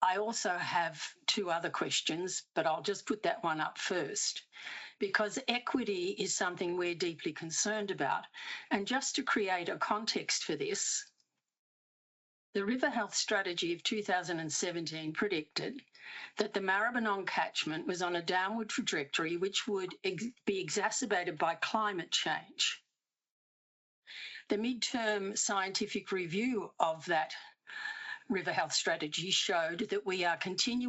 I also have two other questions, but I'll just put that one up first, because equity is something we're deeply concerned about. And just to create a context for this, the River Health Strategy of 2017 predicted that the Maribyrnong catchment was on a downward trajectory which would be exacerbated by climate change. The midterm scientific review of that River Health Strategy showed that we continue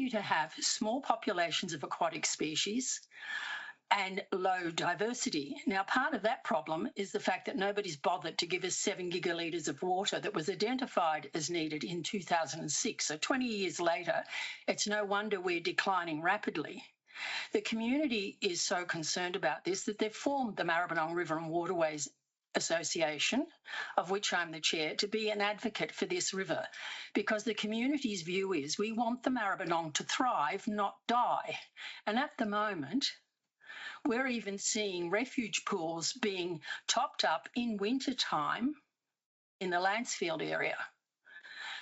to have small populations of aquatic species and low diversity. Now, part of that problem is the fact that nobody's bothered to give us 7 gigalitres of water that was identified as needed in 2006. So 20 years later, it's no wonder we're declining rapidly. The community is so concerned about this that they've formed the Maribyrnong River and Waterways Association, of which I'm the chair, to be an advocate for this river, because the community's view is we want the Maribyrnong to thrive, not die. And at the moment, we're even seeing refuge pools being topped up in wintertime in the Lancefield area.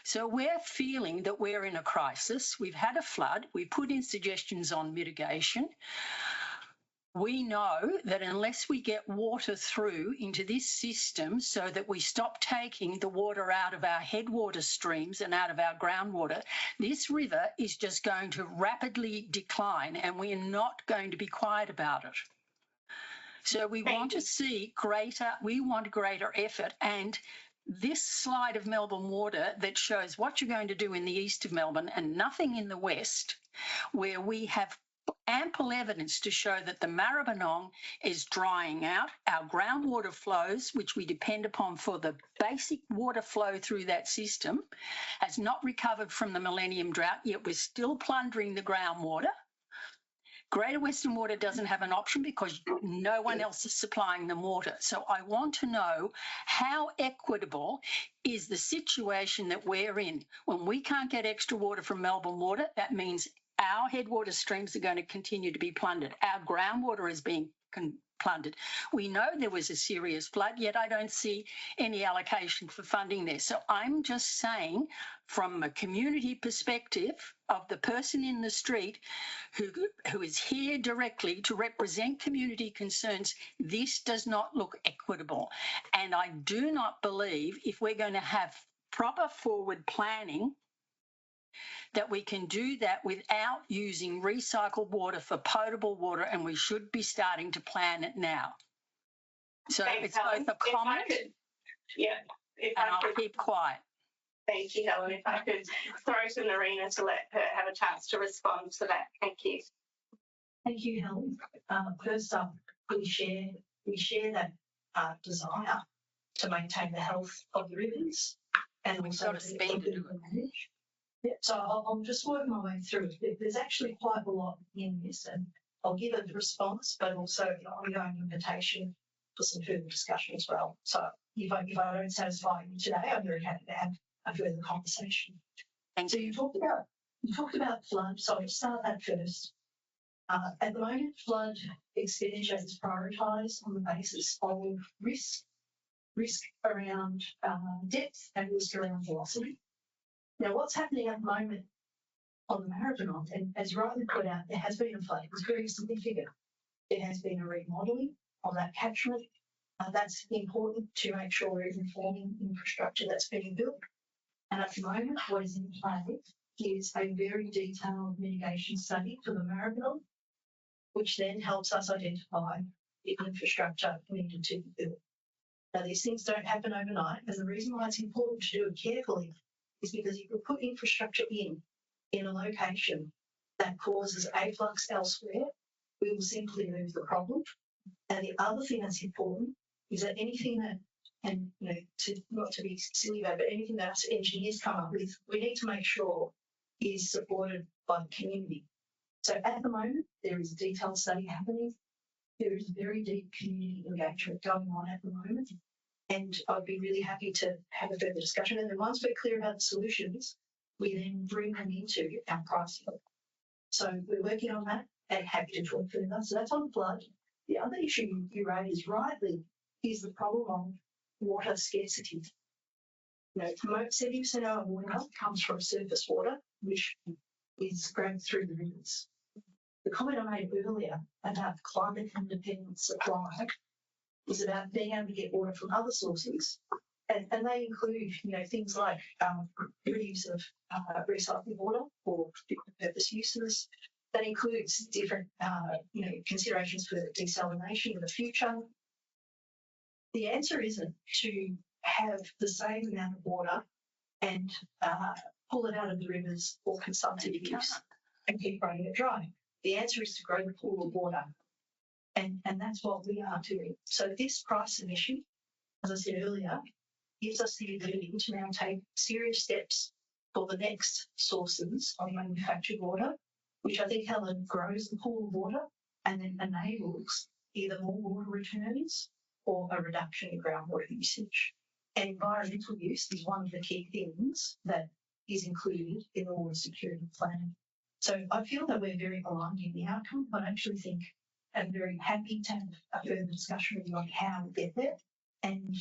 So we're feeling that we're in a crisis. We've had a flood. We put in suggestions on mitigation. We know that unless we get water through into this system so that we stop taking the water out of our headwater streams and out of our groundwater, this river is just going to rapidly decline, and we're not going to be quiet about it. So we want to see greater effort. And this slide of Melbourne Water that shows what you're going to do in the east of Melbourne and nothing in the west, where we have ample evidence to show that the Maribyrnong is drying out. Our groundwater flows, which we depend upon for the basic water flow through that system, has not recovered from the millennium drought, yet we're still plundering the groundwater. Greater Western Water doesn't have an option because no one else is supplying them water. So I want to know, how equitable is the situation that we're in? When we can't get extra water from Melbourne Water, that means our headwater streams are going to continue to be plundered. Our groundwater is being plundered. We know there was a serious flood, yet I don't see any allocation for funding there. So I'm just saying, from a community perspective of the person in the street who is here directly to represent community concerns, this does not look equitable. And I do not believe, if we're going to have proper forward planning, that we can do that without using recycled water for potable water, and we should be starting to plan it now. So Thanks, it's Helen. both a comment and I'll keep quiet. Thank you, Helen. If I could throw to Narina to let her have a chance to respond to that. Thank you. Thank you, Helen. First up, we share that desire to maintain the health of the rivers, and We've also got to spend to do it. manage. Yeah, so I'll just work my way through it. There's actually quite a lot in this, and I'll give a response, but also an ongoing invitation for some further discussion as well. So if I don't satisfy you today, I'm very happy to have a further conversation. Thank So you. you talked about flood. So I'll start that first. At the moment, flood expenditure is prioritised on the basis of risk around depth and risk around velocity. Now, what's happening at the moment on the Maribyrnong, and as rightly put out, there has been a flood. It's very significant. There has been a remodelling of that catchment. That's important to make sure we're informing infrastructure that's being built. And at the moment, what is in play is a very detailed mitigation study for the Maribyrnong, which then helps us identify the infrastructure needed to be built. Now, these things don't happen overnight, and the reason why it's important to do it carefully is because if you put infrastructure in a location that causes afflux elsewhere, we will simply move the problem. And the other thing that's important is that anything that, and not to be silly about it, but anything that us engineers come up with, we need to make sure is supported by the community. So at the moment, there is a detailed study happening. There is very deep community engagement going on at the moment. And I'd be really happy to have a further discussion. And then once we're clear about the solutions, we then bring them into our pricing. So we're working on that and happy to talk further. So that's on flood. The other issue you raised rightly is the problem of water scarcity. 70% of our water comes from surface water, which is grabbed through the rivers. The comment I made earlier about climate independent supply is about being able to get water from other sources. And they include, things like reuse of recycled water for different purpose uses. That includes different, considerations for desalination in the future. The answer isn't to have the same amount of water and pull it out of the rivers for consumptive use and keep running it dry. The answer is to grow the pool of water. And that's what we are doing. So this price submission, as I said earlier, gives us the ability to now take serious steps for the next sources of manufactured water, which I think, Helen, grows the pool of water and then enables either more water returns or a reduction in groundwater usage. And environmental use is one of the key things that is included in the water security plan. So I feel that we're very aligned in the outcome, but I actually think I'm very happy to have a further discussion with you on how we get there, and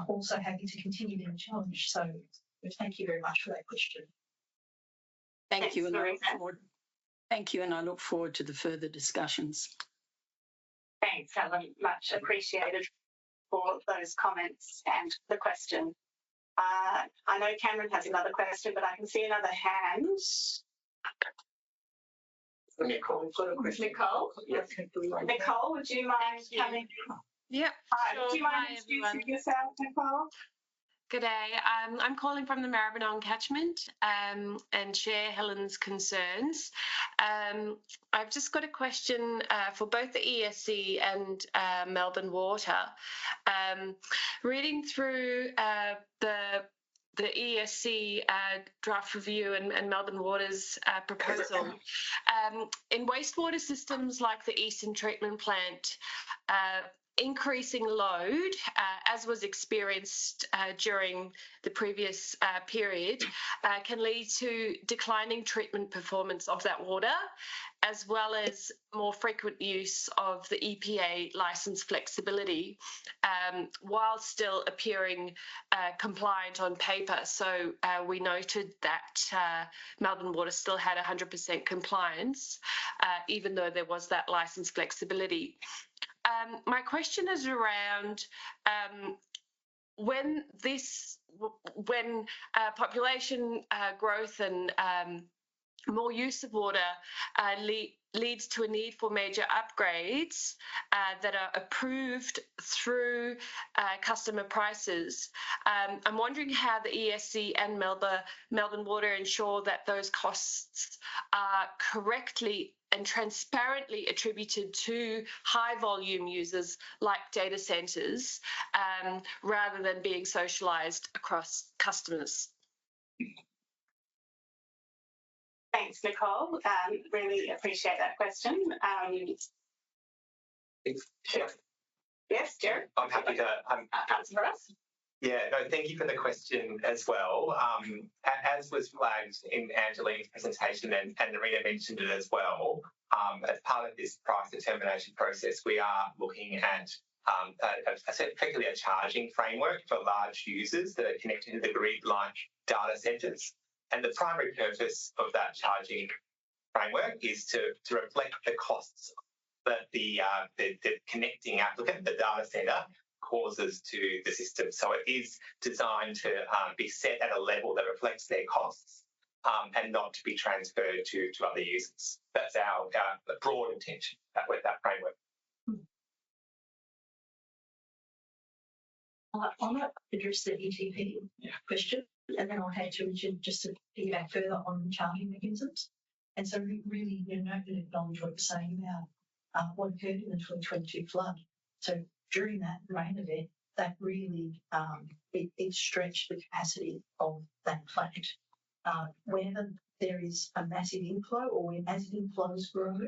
also happy to continue the challenge. So thank you very much for that question. Thank you, and I look forward to the further discussions. Thanks, Helen. Much appreciated for those comments and the question. I know Cameron has another question, but I can see another hand. Nicole. Nicole, would you mind coming? Yep. Hi, Sure. would you mind Hi, introducing everyone. yourself, Nicole? Good day. I'm calling from the Maribyrnong catchment and share Helen's concerns. I've just got a question for both the ESC and Melbourne Water. Reading through the ESC draft review and Melbourne Water's proposal, in wastewater systems like the Eastern Treatment Plant, increasing load, as was experienced during the previous period, can lead to declining treatment performance of that water, as well as more frequent use of the EPA licence flexibility, while still appearing compliant on paper. So we noted that Melbourne Water still had 100% compliance, even though there was that licence flexibility. My question is around when population growth and more use of water leads to a need for major upgrades that are approved through customer prices. I'm wondering how the ESC and Melbourne Water ensure that those costs are correctly and transparently attributed to high volume users like data centres, rather than being socialised across customers. Thanks, Nicole. Really appreciate that question. Yes, Jared? I'm happy to. Answer for us. Yeah, no, thank you for the question as well. As was flagged in Angeline's presentation, and Narita mentioned it as well, as part of this price determination process, we are looking at effectively a charging framework for large users that are connected to the grid like data centres. And the primary purpose of that charging framework is to reflect the costs that the connecting applicant, the data centre, causes to the system. So it is designed to be set at a level that reflects their costs and not to be transferred to other users. That's our broad intention with that framework. I might address the ETP question, and then I'll hand to Richard just to piggyback further on charging mechanisms. And so really, note and acknowledge what you're saying about what occurred in the 2022 flood. So during that rain event, that really it stretched the capacity of that plant. Whenever there is a massive inflow, or when massive inflows grow,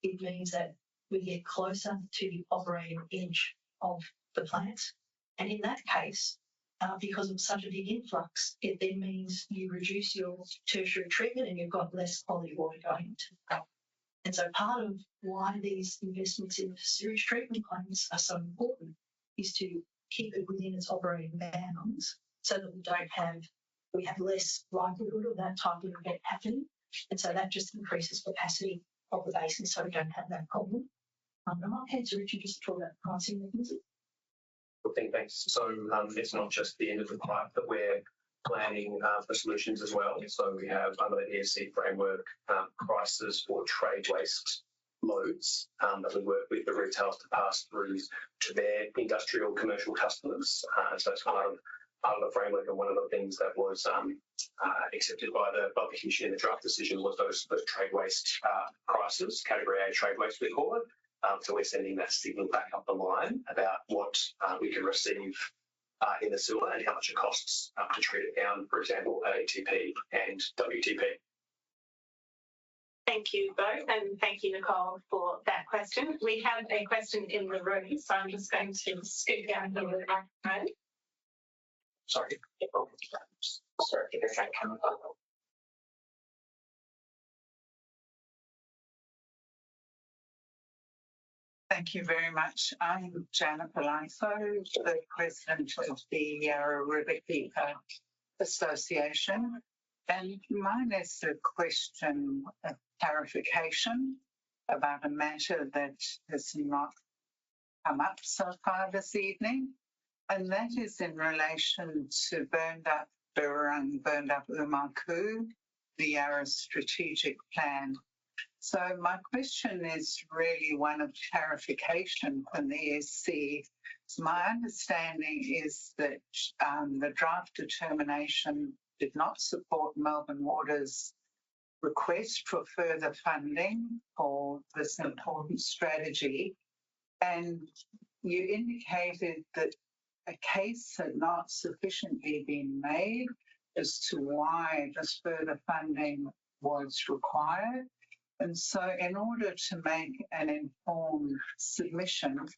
it means that we get closer to the operating edge of the plant. And in that case, because of such a big influx, it then means you reduce your tertiary treatment and you've got less quality water going into the plant. And so part of why these investments in sewage treatment plants are so important is to keep it within its operating bounds so that we have less likelihood of that type of event happening. And so that just increases capacity of the basin so we don't have that problem. I might hand to Richard just to talk about pricing mechanism. Thanks. So it's not just the end of the pipe that we're planning for solutions as well. So we have under the ESC framework prices for trade waste loads that we work with the retailers to pass through to their industrial commercial customers. So it's part of the framework, and one of the things that was accepted by the Commission in the draft decision was those trade waste prices, category A trade waste we call it. So we're sending that signal back up the line about what we can receive in the sewer and how much it costs to treat it down, for example, at ATP and WTP. Thank you both, and thank you, Nicole, for that question. We have a question in the room, so I'm just going to scoot down here with the microphone. Sorry. Sorry, if I can. Thank you very much. I'm Janet Palazzo, the president of the Yarra River Keeper Association. And mine is a question of clarification about a matter that has not come up so far this evening. And that is in relation to burned up Umaku, the Yarra strategic plan. So my question is really one of clarification from the ESC. So my understanding is that the draft determination did not support Melbourne Water's request for further funding for this important strategy. And you indicated that a case had not sufficiently been made as to why this further funding was required. And so in order to make an informed submission,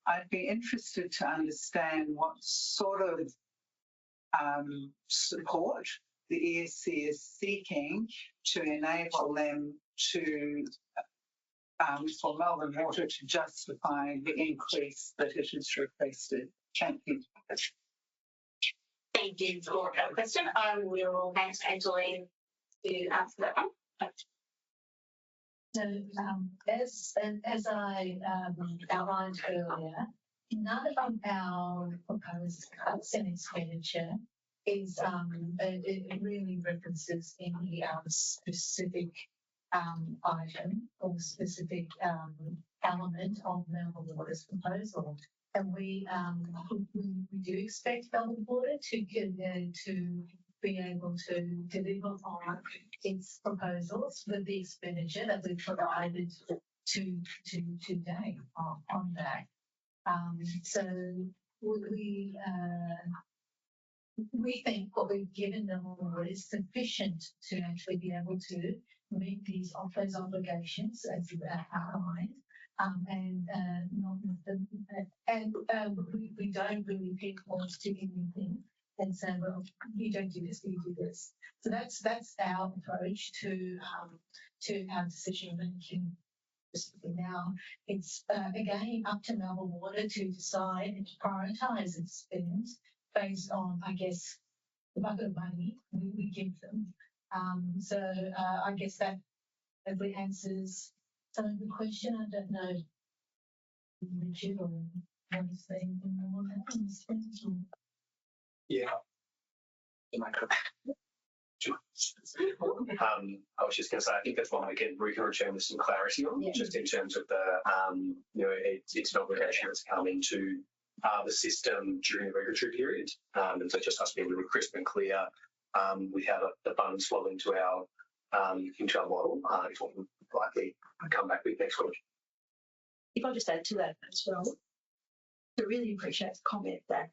I'd be interested to understand what sort of support the ESC is seeking to enable them to, for Melbourne Water to justify the increase that it has requested. Thank you. Thank you for that question. I will ask Angeline to answer that one. So, as I outlined earlier, none of our proposed cuts in expenditure is it really references any specific item or specific element of Melbourne Water's proposal. And we do expect Melbourne Water to be able to deliver on its proposals with the expenditure that we've provided to date on that. So we think what we've given them is sufficient to actually be able to meet those obligations as you outlined. and not we don't really pick horse to anything and say, well, you don't do this, you do this. So that's our approach to our decision making. Now it's again up to Melbourne Water to decide and to prioritise its spend based on, I guess, the bucket of money we give them. So I guess that hopefully answers some of the question. I don't know, Richard, or want to say anything more on that? Yeah. I was just going to say, I think that's one we can return with some clarity on, just in terms of the, it's an obligation that's come into the system during the regulatory period. And so it just has to be really crisp and clear with how the funds flow into our model. It's what we'll likely come back with next week. If I just add to that as well, I really appreciate the comment that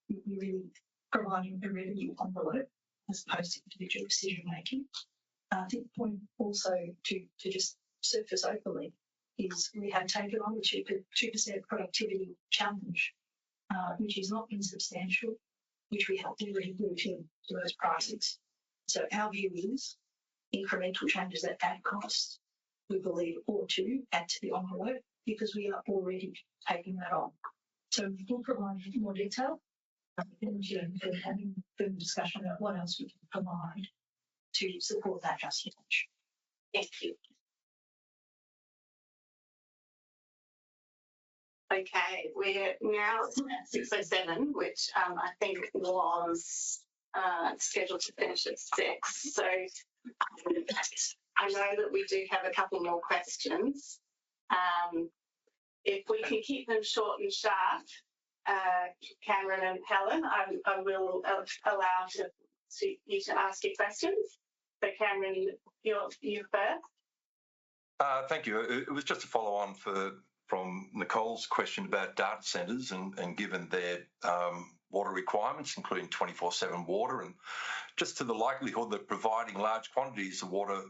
you're really providing a revenue envelope as opposed to individual decision making. I think the point also to just surface openly is we have taken on the 2% productivity challenge, which is not insubstantial, which we have already built into those prices. So our view is incremental changes that add costs, we believe ought to add to the envelope because we are already taking that on. So we'll provide more detail and having further discussion about what else we can provide to support that justification. Thank you. Okay, we're now at 6:07, which I think was scheduled to finish at 6. So I know that we do have a couple more questions. If we can keep them short and sharp, Cameron and Helen, I will allow you to ask your questions. So Cameron, you first. Thank you. It was just a follow on from Nicole's question about data centres and given their water requirements, including 24/7 water, and just to the likelihood that providing large quantities of water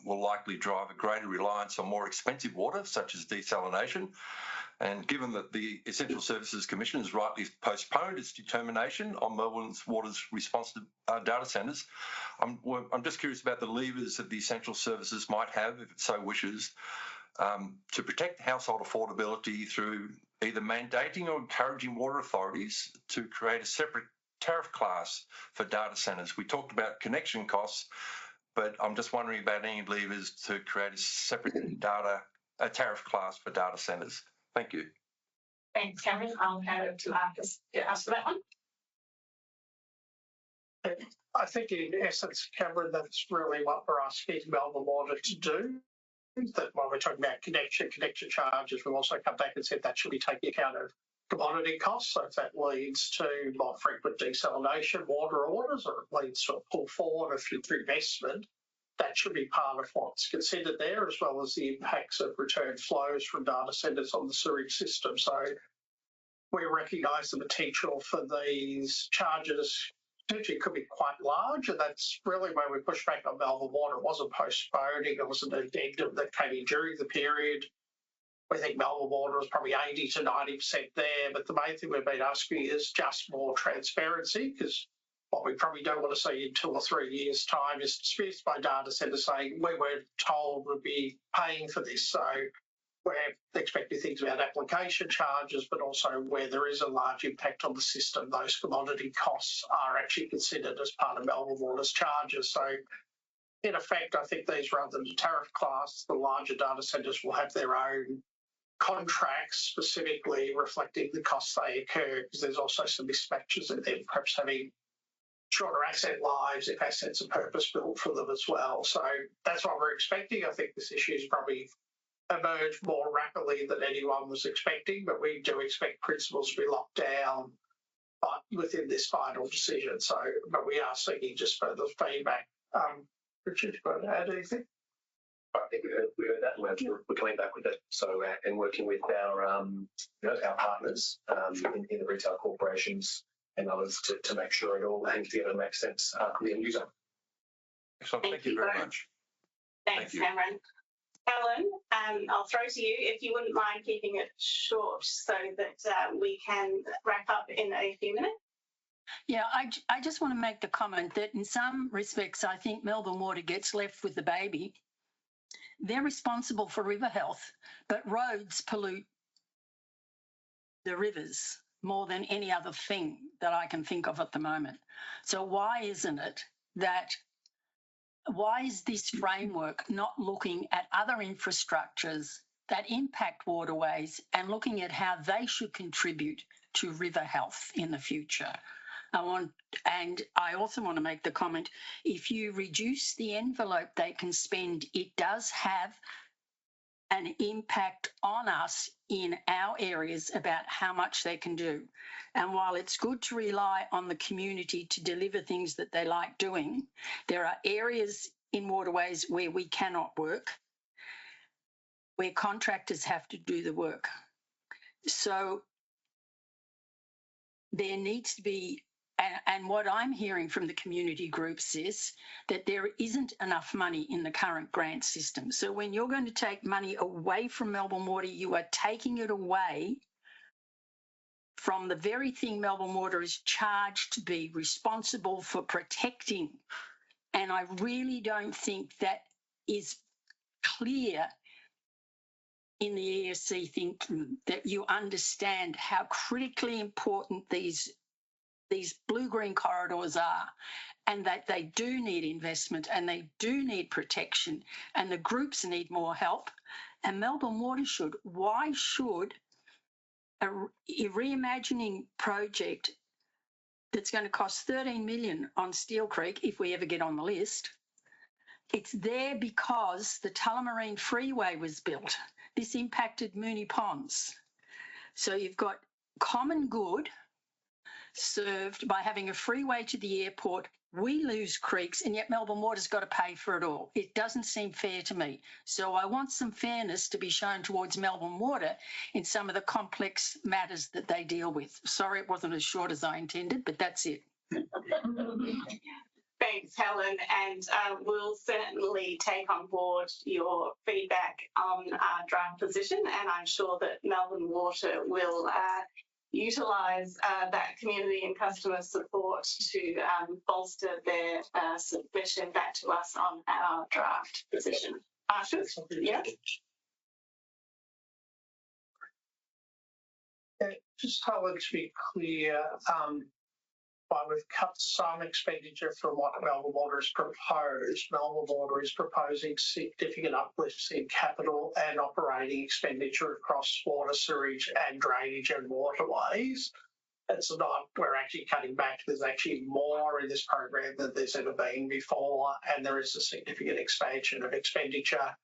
will likely drive a greater reliance on more expensive water, such as desalination. And given that the Essential Services Commission has rightly postponed its determination on Melbourne Water's response to data centres, I'm just curious about the levers that the Essential Services might have, if it so wishes, to protect household affordability through either mandating or encouraging water authorities to create a separate tariff class for data centres. We talked about connection costs, but I'm just wondering about any levers to create a separate tariff class for data centres. Thank you. Thanks, Cameron. I'll hand it to Marcus to answer that one. I think in essence, Cameron, that's really what we're asking Melbourne Water to do. That when we're talking about connection charges, we've also come back and said that should be taking account of commodity costs. So if that leads to more frequent desalination water orders, or it leads to a pull forward of future investment, that should be part of what's considered there, as well as the impacts of return flows from data centres on the sewage system. So we recognise the potential for these charges potentially could be quite large, and that's really where we pushed back on Melbourne Water. It wasn't postponing, it was an addendum that came in during the period. We think Melbourne Water was probably 80 to 90% there, but the main thing we've been asking is just more transparency, because what we probably don't want to see in 2 or 3 years' time is disputes by data centres saying we were told we'd be paying for this. So we're expecting things about application charges, but also where there is a large impact on the system, those commodity costs are actually considered as part of Melbourne Water's charges. So in effect, I think these, rather than the tariff class, the larger data centres will have their own contracts specifically reflecting the costs they incur, because there's also some mismatches in there, perhaps having shorter asset lives if assets are purpose-built for them as well. So that's what we're expecting. I think this issue is probably emerged more rapidly than anyone was expecting, but we do expect principles to be locked down but within this final decision. So, but we are seeking just further feedback. Richard, do you want to add anything? I think we heard that, and we're coming back with it. So, and working with our our partners in the retail corporations and others to make sure it all hangs together and makes sense for the end user. Excellent. Thank you very much. Thanks, Cameron. Helen, I'll throw to you if you wouldn't mind keeping it short so that we can wrap up in a few minutes. Yeah, I just want to make the comment that in some respects, I think Melbourne Water gets left with the baby. They're responsible for river health, but roads pollute the rivers more than any other thing that I can think of at the moment. So why is this framework not looking at other infrastructures that impact waterways and looking at how they should contribute to river health in the future? I also want to make the comment, if you reduce the envelope they can spend, it does have an impact on us in our areas about how much they can do. And while it's good to rely on the community to deliver things that they like doing, there are areas in waterways where we cannot work, where contractors have to do the work. So there needs to be, and what I'm hearing from the community groups is that there isn't enough money in the current grant system. So when you're going to take money away from Melbourne Water, you are taking it away from the very thing Melbourne Water is charged to be responsible for protecting. And I really don't think that is clear in the ESC thinking, that you understand how critically important these blue-green corridors are, and that they do need investment and they do need protection, and the groups need more help, and Melbourne Water should. Why should a reimagining project that's going to cost 13 million on Steel Creek, if we ever get on the list, it's there because the Tullamarine Freeway was built. This impacted Moonee Ponds. So you've got common good served by having a freeway to the airport. We lose creeks, and yet Melbourne Water's got to pay for it all. It doesn't seem fair to me. So I want some fairness to be shown towards Melbourne Water in some of the complex matters that they deal with. Sorry it wasn't as short as I intended, but that's it. Thanks, Helen, and we'll certainly take on board your feedback on our draft position, and I'm sure that Melbourne Water will utilise that community and customer support to bolster their submission back to us on our draft position. Yeah. Just Helen, to be clear, while we've cut some expenditure from what Melbourne Water has proposed, Melbourne Water is proposing significant uplifts in capital and operating expenditure across water, sewage and drainage and waterways. It's not, we're actually cutting back. There's actually more in this program than there's ever been before, and there is a significant expansion of expenditure,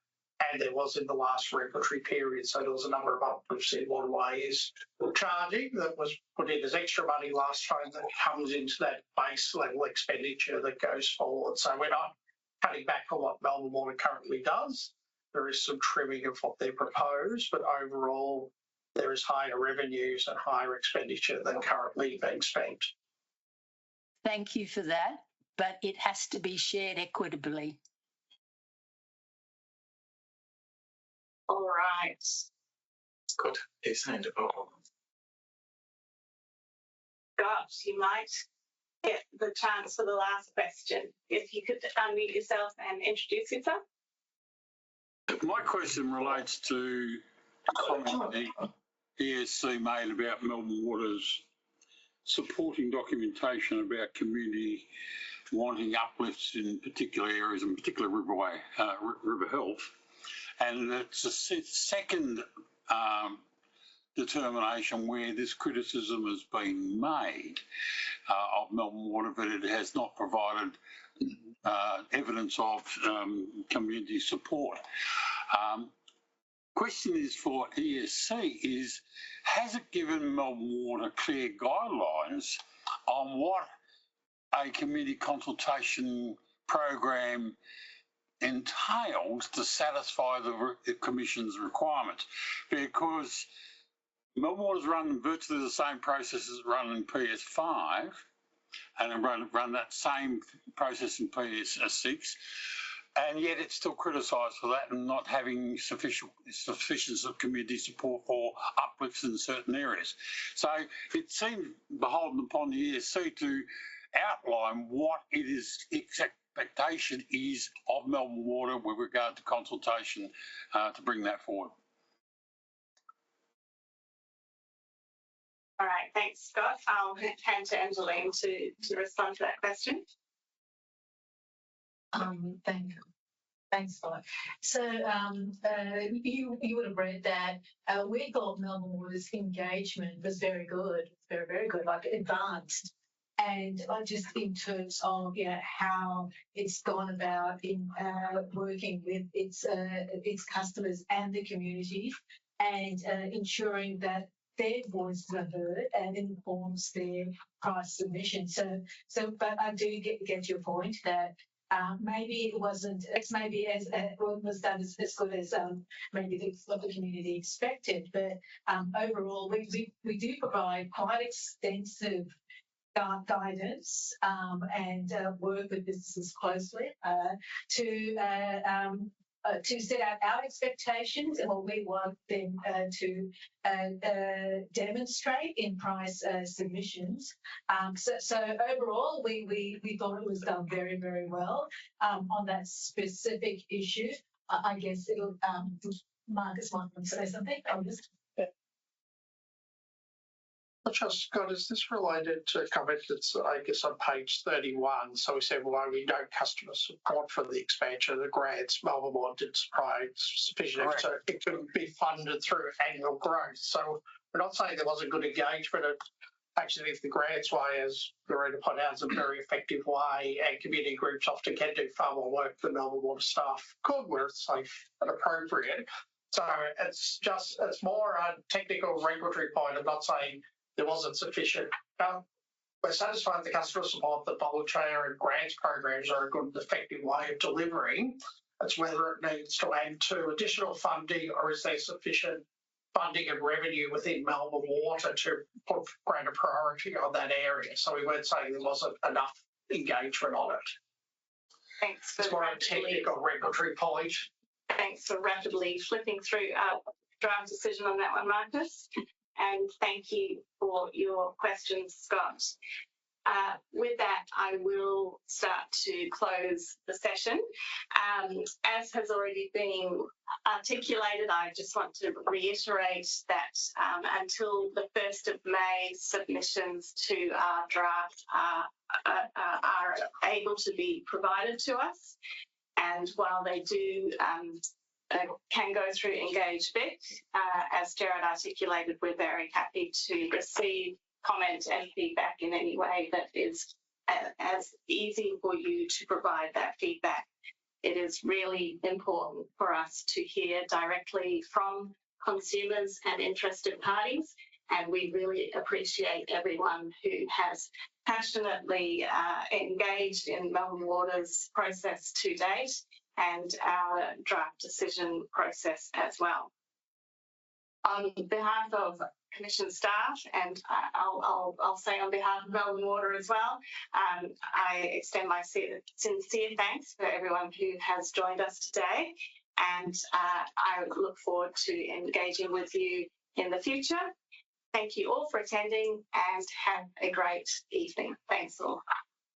and there was in the last regulatory period. So there was a number of uplifts in waterways charging that was put in as extra money last time that comes into that base level expenditure that goes forward. So we're not cutting back on what Melbourne Water currently does. There is some trimming of what they propose, but overall there is higher revenues and higher expenditure than currently being spent. Thank you for that, but it has to be shared equitably. All right. Good. Isn't it? Scott, you might get the chance for the last question. If you could unmute yourself and introduce yourself. My question relates to a comment the ESC made about Melbourne Water's supporting documentation about community wanting uplifts in particular areas, in particular river health. And it's a second determination where this criticism has been made of Melbourne Water, but it has not provided evidence of community support. Question is for ESC is, has it given Melbourne Water clear guidelines on what a community consultation program entails to satisfy the Commission's requirements? Because Melbourne Water's run virtually the same processes run in PS5 and run that same process in PS6. and yet it's still criticised for that and not having sufficient of community support for uplifts in certain areas. So it seemed beholden upon the ESC to outline what it is expectation is of Melbourne Water with regard to consultation to bring that forward. All right, thanks, Scott. I'll hand to Angeline to respond to that question. Thanks, Scott. So you would have read that we thought Melbourne Water's engagement was very good, very good, like advanced. And just in terms of how it's gone about in working with its customers and the community, and ensuring that their voices are heard and informs their price submission. But I do get your point that maybe it wasn't. It's maybe as was done as good as maybe what the community expected. But overall, we do provide quite extensive guidance and work with businesses closely to set out our expectations and what we want them to demonstrate in price submissions. So overall, we thought it was done very, very well on that specific issue. I guess it'll Marcus might want to say something on this. Scott, is this related to a comment that's, I guess, on page 31? So we said, well, we know customer support for the expansion of the grants. Melbourne Water didn't provide sufficient, so it could be funded through annual growth. So we're not saying there wasn't good engagement. Actually, if the grants way, as Loretta pointed out, is a very effective way, and community groups often can do far more work than Melbourne Water staff could, where it's safe and appropriate. So it's more a technical regulatory point. I'm not saying there wasn't sufficient. We're satisfied with the customer support that volunteer and grants programs are a good and effective way of delivering. It's whether it needs to add to additional funding, or is there sufficient funding and revenue within Melbourne Water to put greater priority on that area. So we weren't saying there wasn't enough engagement on it. Thanks. It's more a technical regulatory point. Thanks for rapidly flipping through our draft decision on that one, Marcus. And thank you for your questions, Scott. With that, I will start to close the session. As has already been articulated, I just want to reiterate that until the 1st of May, submissions to our draft are able to be provided to us. And while they do can go through Engage Vic, as Jared articulated, we're very happy to receive comment and feedback in any way that is as easy for you to provide that feedback. It is really important for us to hear directly from consumers and interested parties, and we really appreciate everyone who has passionately engaged in Melbourne Water's process to date and our draft decision process as well. On behalf of Commission staff, and I'll say on behalf of Melbourne Water as well, I extend my sincere thanks for everyone who has joined us today, and I look forward to engaging with you in the future. Thank you all for attending, and have a great evening. Thanks all.